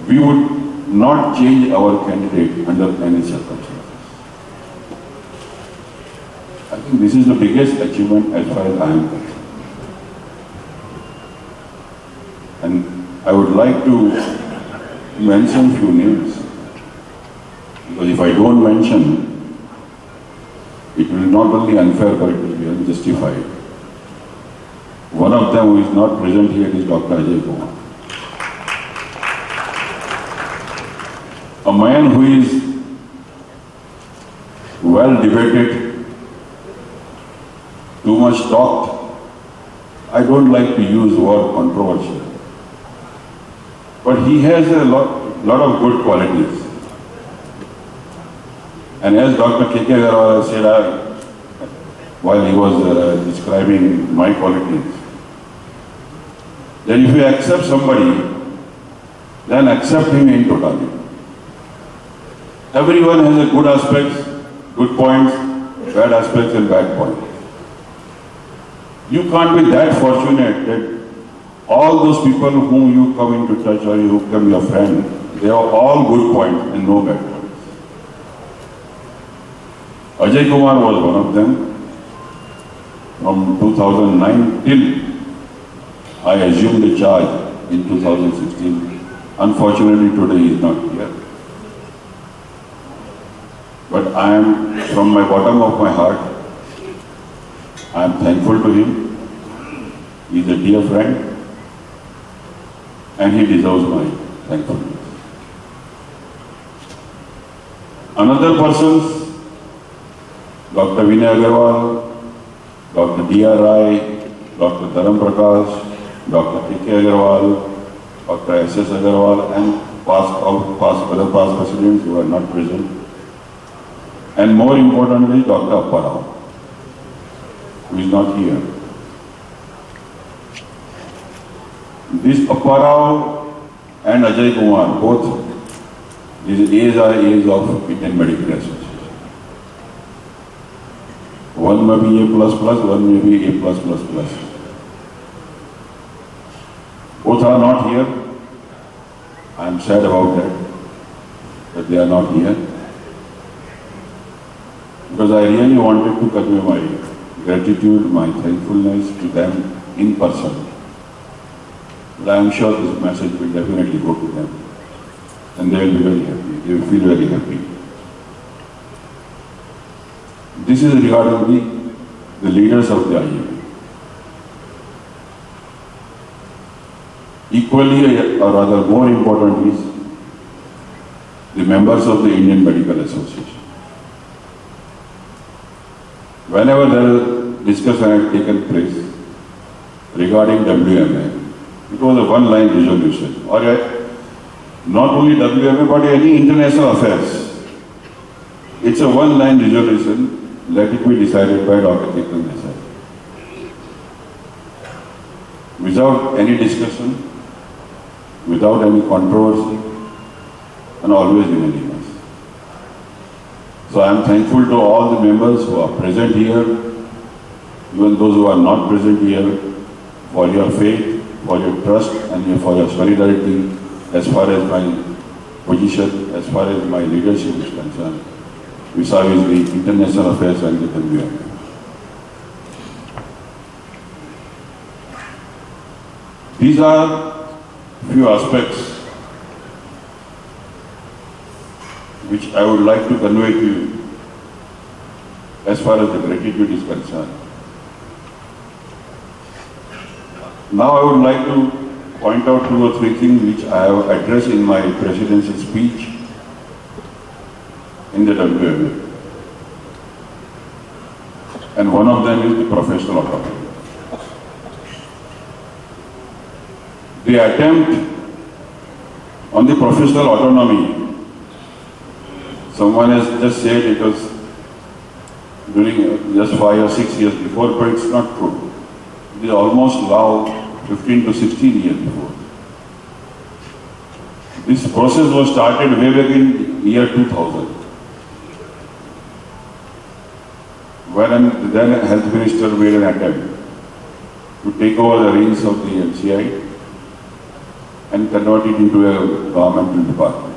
we would not change our candidate under any circumstances. I think this is the biggest achievement as far as I am concerned. And I would like to mention few names. Because if I don't mention, it will not only unfair but it will be unjustified. One of them who is not present here is Dr. Ajay Kumar. A man who is well debated, too much talked. I don't like to use the word controversial. But he has a lot of good qualities. And as Dr. K.K. Agarwal said while he was describing my qualities, that if you accept somebody, then accept him in totality. Everyone has a good aspects, good points, bad aspects and bad points. You can't be that fortunate that all those people whom you come into touch or who become your friend, they have all good points and no bad points. Ajay Kumar was one of them. From 2009 till I assumed the charge in 2016. Unfortunately, today he is not here. But I am, from my bottom of my heart, I am thankful to him. He is a dear friend and he deserves my thankfulness. Another persons, Dr. Vinay Agarwal, Dr. D.R. Rai, Dr. Dharam Prakash, Dr. K.K. Agarwal, Dr. S.S. Agarwal, and other past presidents who are not present. And more importantly, Dr. Appa Rao, who is not here. This Appa Rao and Ajay Kumar, both, these A's are A's of Indian Medical Association. One may be A++, one may be A+++. Both are not here. I am sad about that they are not here. Because I really wanted to convey my gratitude, my thankfulness to them in person. But I am sure this message will definitely go to them. And they will be very happy. They will feel very happy. This is regarding the leaders of the IMA. Equally, or rather more important, is the members of the Indian Medical Association. Whenever there is discussion had taken place regarding WMA, it was a one-line resolution. Or not only WMA, but any international affairs. It's a one-line resolution. Let it be decided by Dr. Ketan Desai. Without any discussion, without any controversy, and always unanimous. So I am thankful to all the members who are present here, even those who are not present here, for your faith, for your trust, and for your solidarity as far as my position, as far as my leadership is concerned, vis-a-vis the international affairs and the WMA. These are few aspects which I would like to convey to you as far as the gratitude is concerned. Now I would like to point out 2 or 3 things which I have addressed in my presidential speech in the WMA. And one of them is the professional autonomy. The attempt on the professional autonomy, someone has just said it was during just 5 or 6 years before, but it's not true. It is almost now 15 to 16 years before. This process was started way back in year 2000, when the then health minister made an attempt to take over the reins of the NCI and convert it into a governmental department.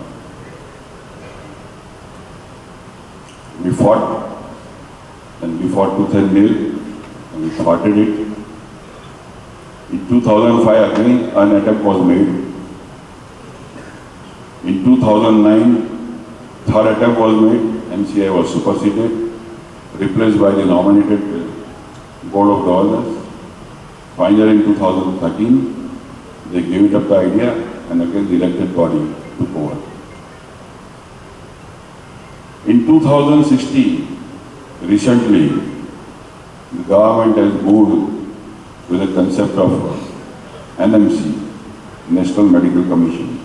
We fought, and we fought tooth and nail, and we fought it. In 2005 again an attempt was made. In 2009 third attempt was made, NCI was superseded, replaced by the nominated Board of Governors. Finally in 2013 they gave it up the idea, and again the elected body took over. In 2016, recently, the government has moved with the concept of NMC, National Medical Commission.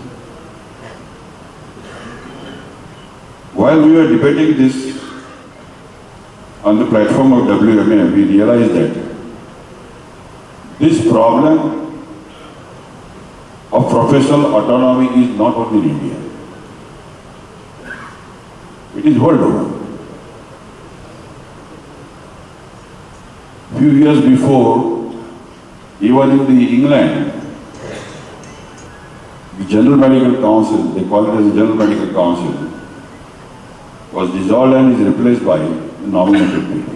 While we were debating this on the platform of WMA, we realized that this problem of professional autonomy is not only in India. It is world over. Few years before, even in the England, the General Medical Council, they call it as the General Medical Council, was dissolved and is replaced by the nominated people.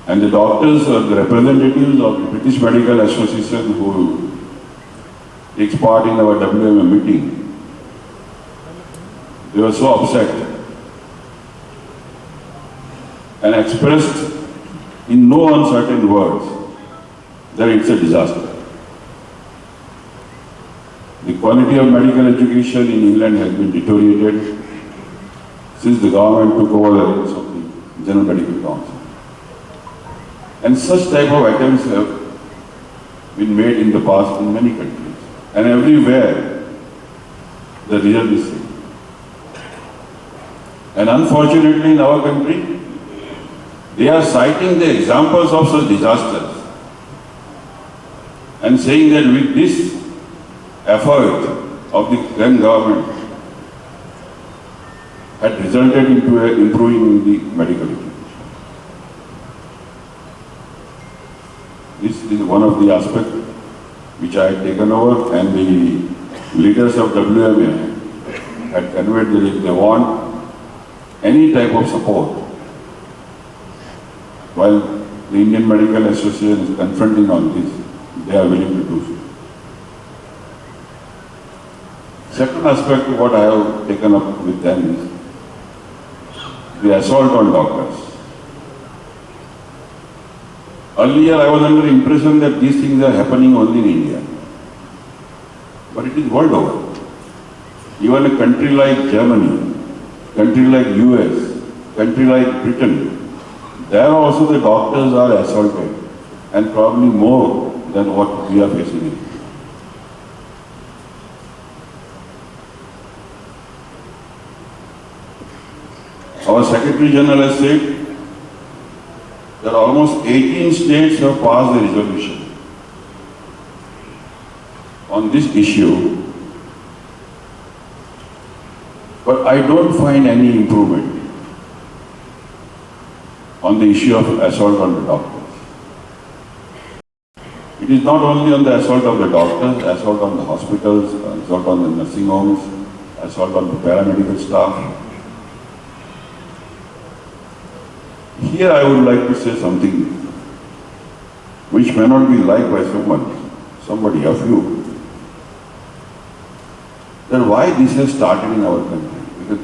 And the doctors or the representatives of the British Medical Association who takes part in our WMA meeting, they were so upset and expressed in no uncertain words that it's a disaster. The quality of medical education in England has been deteriorated since the government took over the reins of the General Medical Council. And such type of attempts have been made in the past in many countries. And everywhere, the result is same. And unfortunately in our country, they are citing the examples of such disasters and saying that with this effort of the then government had resulted into improving the medical education. This is one of the aspects which I had taken over, and the leaders of WMA had conveyed that if they want any type of support, while the Indian Medical Association is confronting on this, they are willing to do so. Second aspect of what I have taken up with them is the assault on doctors. Earlier I was under the impression that these things are happening only in India. But it is world over. Even a country like Germany, country like US, country like Britain, there also the doctors are assaulted, and probably more than what we are facing in India. Our Secretary General has said that almost 18 states have passed a resolution on this issue, but I don't find any improvement on the issue of assault on the doctors. It is not only on the assault of the doctors, assault on the hospitals, assault on the nursing homes, assault on the paramedical staff. Here I would like to say something which may not be liked by somebody of you, that why this has started in our country. Because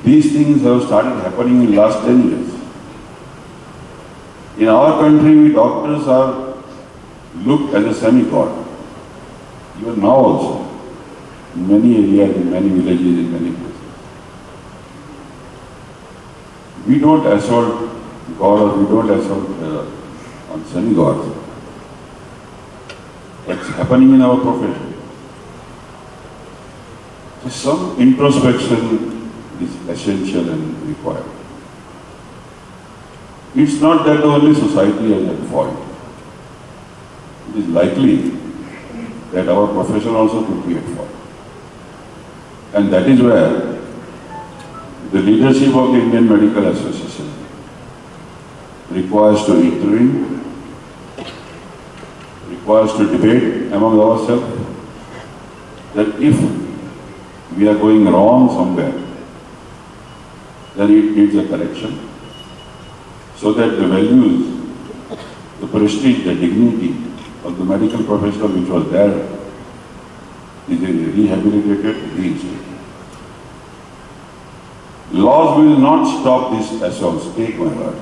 these things have started happening in the last 10 years. In our country, we doctors are looked as a semi-god. Even now also, in many areas, in many villages, in many places. We don't assault God, or we don't assault on semi-gods. It's happening in our profession. So some introspection is essential and required. It's not that the only society has at fault. It is likely that our profession also could be at fault. And that is where the leadership of the Indian Medical Association requires to intervene, requires to debate among ourselves that if we are going wrong somewhere, then it needs a correction, so that the values, the prestige, the dignity of the medical professional which was there is rehabilitated, reinstated. Laws will not stop these assaults, take my word.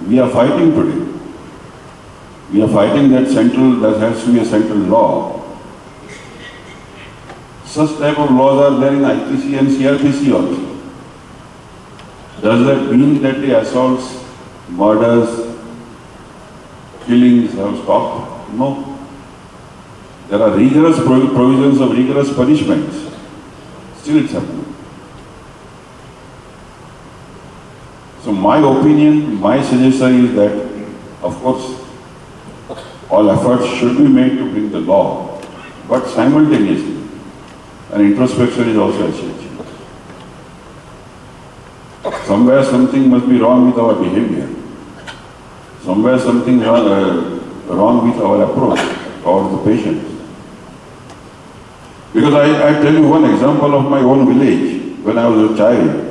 We are fighting today. We are fighting that there has to be a central law. Such type of laws are there in IPC and CRPC also. Does that mean that the assaults, murders, killings have stopped? No. There are rigorous provisions of rigorous punishments. Still it's happening. So my opinion, my suggestion is that, of course, all efforts should be made to bring the law, but simultaneously, an introspection is also essential. Somewhere something must be wrong with our behavior. Somewhere something wrong with our approach towards the patients. Because I tell you one example of my own village. When I was a child,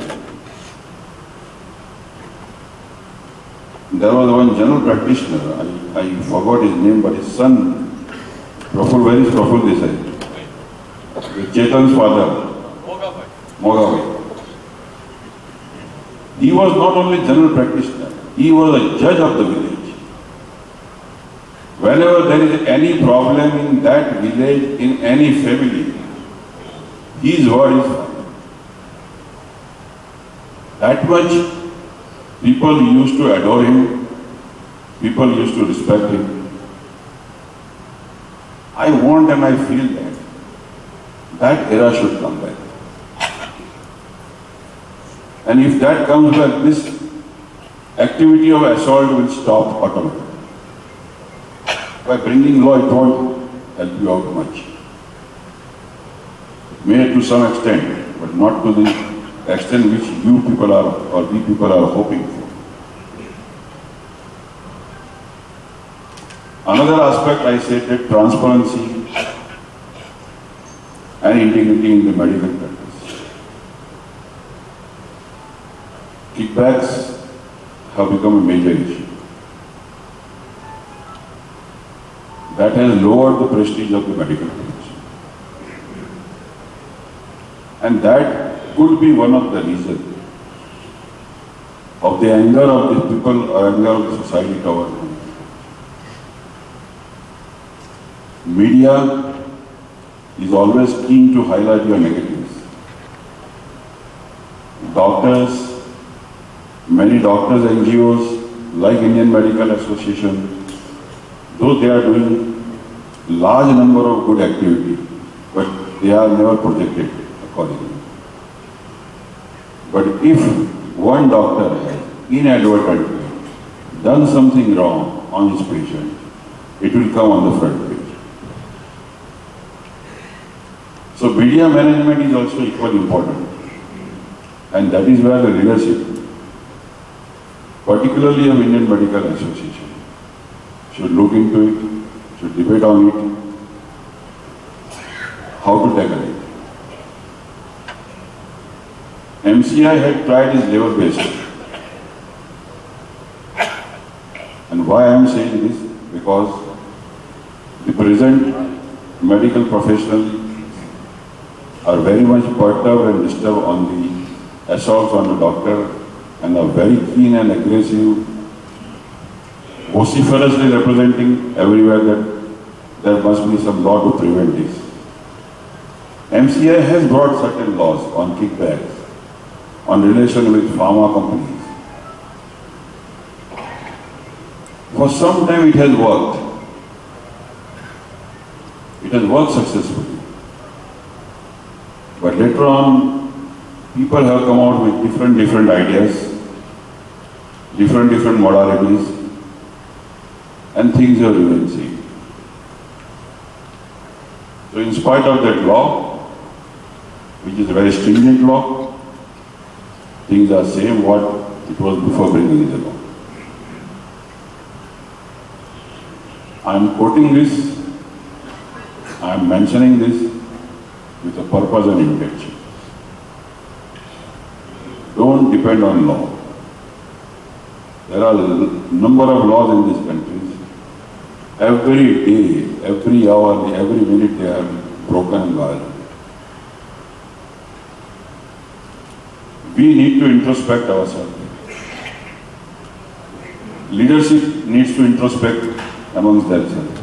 there was one general practitioner, I forgot his name, but his son, where is Praful Desai? Ketan's father, Mogabhai. He was not only general practitioner, he was a judge of the village. Whenever there is any problem in that village, in any family, his word is final. That much people used to adore him, people used to respect him. I want and I feel that era should come back. And if that comes back, this activity of assault will stop automatically. By bringing law, it won't help you out much. May to some extent, but not to the extent which you people are, or we people are hoping for. Another aspect I said that transparency and integrity in the medical practice. Kickbacks have become a major issue. That has lowered the prestige of the medical profession. And that could be one of the reasons of the anger of the people or anger of the society toward them. Media is always keen to highlight your negatives. Doctors, many doctors, NGOs like Indian Medical Association, though they are doing large number of good activity, but they are never projected accordingly. But if one doctor has inadvertently done something wrong on his patient, it will come on the front page. So media management is also equally important, and that is where the leadership, particularly of Indian Medical Association, should look into it, should debate on it, how to tackle it. MCI had tried his level-based. And why I am saying this? Because the present medical professionals are very much perturbed and disturbed on the assaults on the doctor and are very keen and aggressive, vociferously representing everywhere that there must be some law to prevent this. MCI has brought certain laws on kickbacks, on relation with pharma companies. For some time it has worked. It has worked successfully. But later on, people have come out with different ideas, different modalities, and things have remained same. So in spite of that law, which is a very stringent law, things are same what it was before bringing the law. I am quoting this, I am mentioning this with a purpose and intention. Don't depend on law. There are a number of laws in these countries. Every day, every hour, every minute they are broken and violated. We need to introspect ourselves. Leadership needs to introspect amongst themselves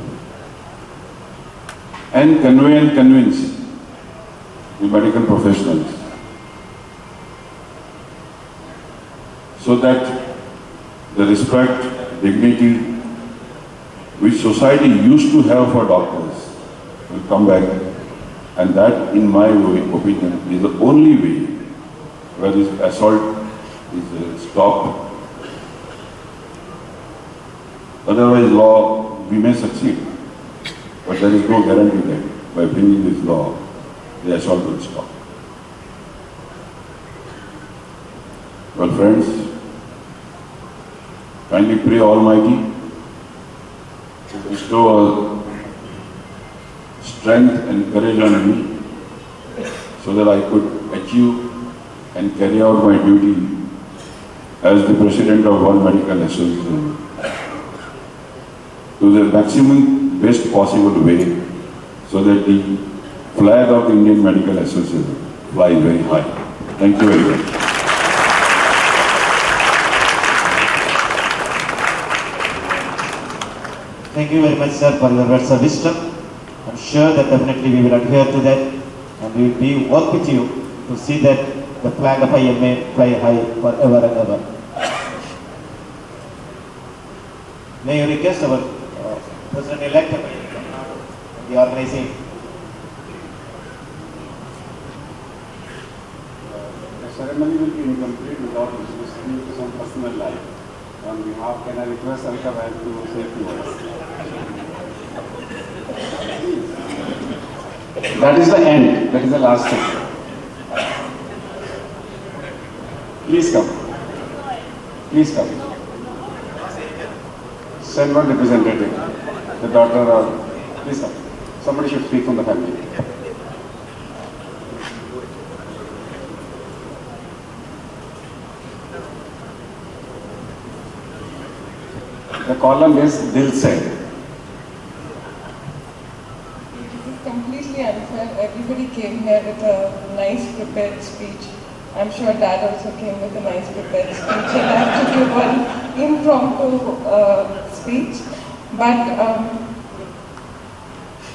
and convey and convince the medical professionals so that the respect, dignity which society used to have for doctors will come back, and that, in my opinion, is the only way where this assault is stopped. Otherwise, law, we may succeed, but there is no guarantee that by bringing this law, the assault will stop. Well, friends, kindly pray Almighty to bestow strength and courage on me so that I could achieve and carry out my duty as the President of World Medical Association to the maximum best possible way so that the flag of the Indian Medical Association flies very high. Thank you very much. Thank you very much, sir, for your words of wisdom. I'm sure that definitely we will adhere to that, and we will be work with you to see that the flag of IMA fly high forever and ever. May I request our President-elect, the organizing. The ceremony will be incomplete without listening to some personal life. On behalf, can I request Alka Bhai to say a few words? That is the end. That is the last thing. Please come. Please come. Send one representative. The daughter or... Please come. Somebody should speak from the family. The column is Dil Se. Completely unfair. Everybody came here with a nice prepared speech. I'm sure Dad also came with a nice prepared speech, and I have to give one impromptu speech. But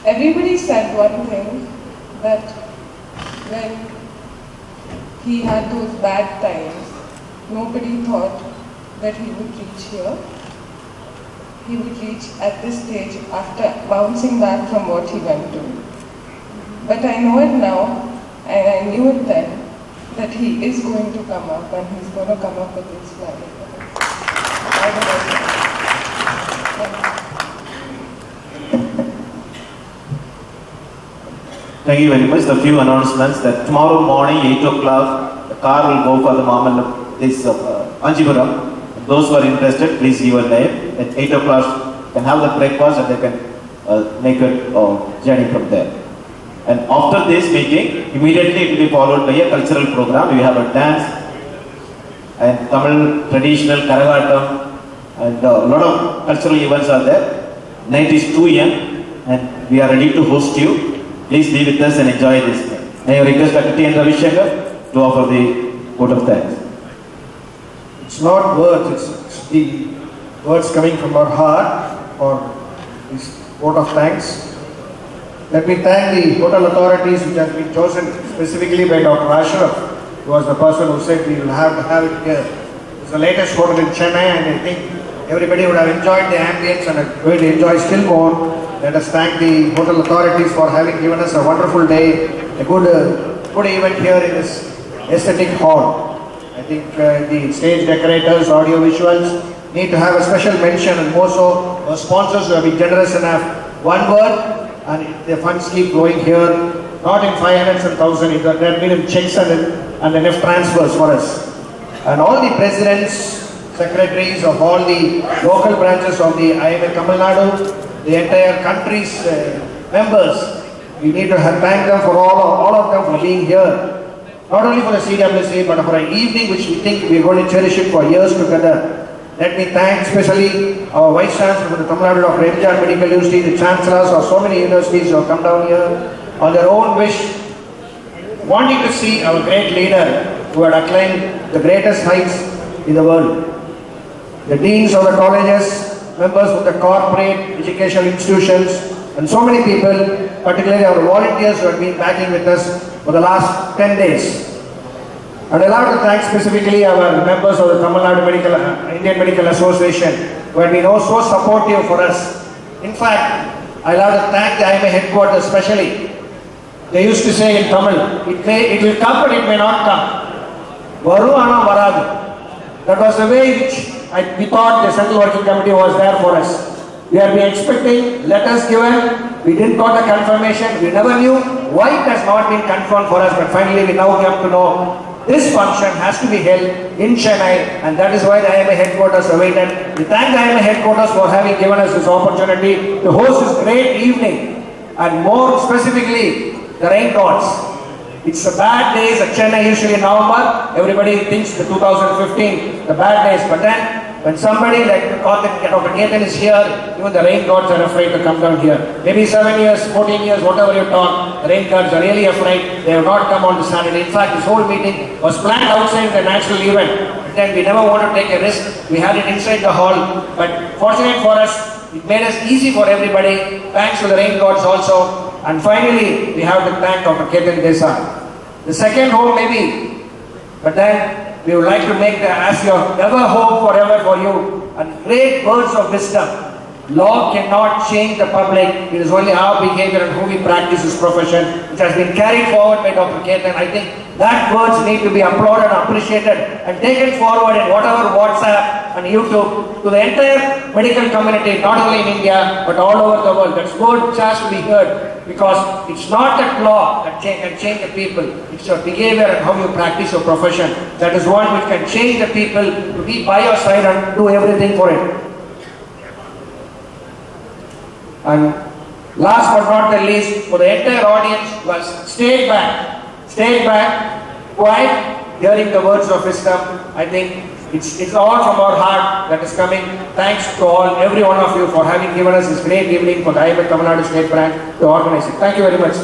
everybody said one thing, that when he had those bad times, nobody thought that he would reach here. He would reach at this stage after bouncing back from what he went through. But I know it now, and I knew it then, that he is going to come up, and he's going to come up with his flag. Thank you very much. The few announcements that tomorrow morning, 8 o'clock, the car will go for the Mamal, this Anjipuram. Those who are interested, please give a name. At 8 o'clock, can have the breakfast and they can make a journey from there. And after this meeting, immediately it will be followed by a cultural program. We have a dance and Tamil traditional Karagatam and a lot of cultural events are there. Night is too young and we are ready to host you. Please be with us and enjoy this. May I request Dr. T. N. Ravishankar to offer the vote of thanks. It's not words, it's the words coming from our heart for this vote of thanks. Let me thank the hotel authorities which has been chosen specifically by Dr. Ashraf, who was the person who said we will have to have it here. It's the latest hotel in Chennai and I think everybody would have enjoyed the ambience and are going to enjoy still more. Let us thank the hotel authorities for having given us a wonderful day, a good event here in this aesthetic hall. I think the stage decorators, audio visuals need to have a special mention, and more so our sponsors who have been generous enough. One word and the funds keep flowing here, not in 500s and 1000s, there have been in checks and enough transfers for us. And all the presidents, secretaries of all the local branches of the IMA Tamil Nadu, the entire country's members, we need to thank them for all of them for being here. Not only for the CWC, but for an evening which we think we are going to cherish it for years together. Let me thank especially our Vice Chancellor for the Tamil Nadu Dr. MGR Medical University, the Chancellors of so many universities who have come down here on their own wish, wanting to see our great leader who had acclaimed the greatest heights in the world. The deans of the colleges, members of the corporate educational institutions, and so many people, particularly our volunteers who have been backing with us for the last 10 days. And I'd like to thank specifically our members of the Tamil Nadu Indian Medical Association who have been also supportive for us. In fact, I'd like to thank the IMA headquarters especially. They used to say in Tamil, it will come but it may not come. Varu ana varadu. That was the way which we thought the Central Working Committee was there for us. We have been expecting letters given, we didn't got the confirmation, we never knew why it has not been confirmed for us, but finally we now come to know this function has to be held in Chennai, and that is why the IMA headquarters awaited. We thank the IMA headquarters for having given us this opportunity to host this great evening, and more specifically, the rain gods. It's the bad days at Chennai, usually in November. Everybody thinks the 2015, the bad days, but then when somebody like Dr. Ketan is here, even the rain gods are afraid to come down here. Maybe 7 years, 14 years, whatever you talk, the rain gods are really afraid. They have not come on the Saturday. In fact, this whole meeting was planned outside the national event. But then we never wanted to take a risk. We had it inside the hall. But fortunate for us, It made us easy for everybody. Thanks to the rain gods also. And finally, we have to thank Dr. Ketan Desai. The second home maybe, but then we would like to make the as your ever home forever for you. And great words of wisdom. Law cannot change the public. It is only our behavior and who we practice this profession, which has been carried forward by Dr. Ketan. I think that words need to be applauded, appreciated, and taken forward in whatever WhatsApp and YouTube to the entire medical community, not only in India, but all over the world. That's word which has to be heard, because it's not that law that can change the people. It's your behavior and how you practice your profession. That is one which can change the people to be by your side and do everything for it. And last but not the least, for the entire audience who has stayed back, quiet, hearing the words of wisdom, I think it's all from our heart that is coming. Thanks to all, every one of you for having given us this great evening for the IMA Tamil Nadu State Branch to organize it. Thank you very much.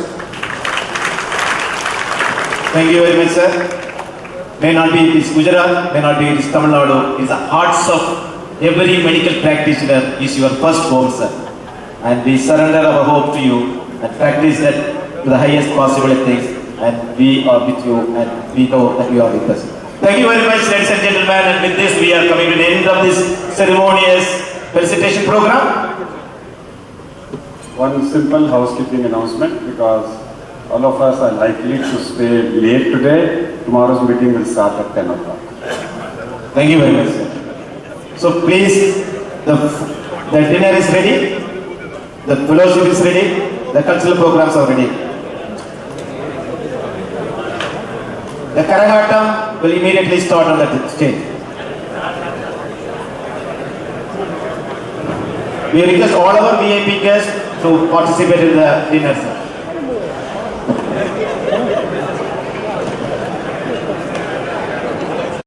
Thank you very much, sir. May not be this Gujarat, may not be this Tamil Nadu. It's the hearts of every medical practitioner is your first home, sir. And we surrender our hope to you and practice that to the highest possible things. And we are with you and we know that you are with us. Thank you very much, ladies and gentlemen. And with this, we are coming to the end of this ceremonious felicitation program. One simple housekeeping announcement, because all of us are likely to stay late today. Tomorrow's meeting will start at 10 o'clock. Thank you very much, sir. So please, the dinner is ready. The fellowship is ready, the cultural programs are ready. The Karanatam will immediately start on the stage. We request all our VIP guests to participate in the dinner.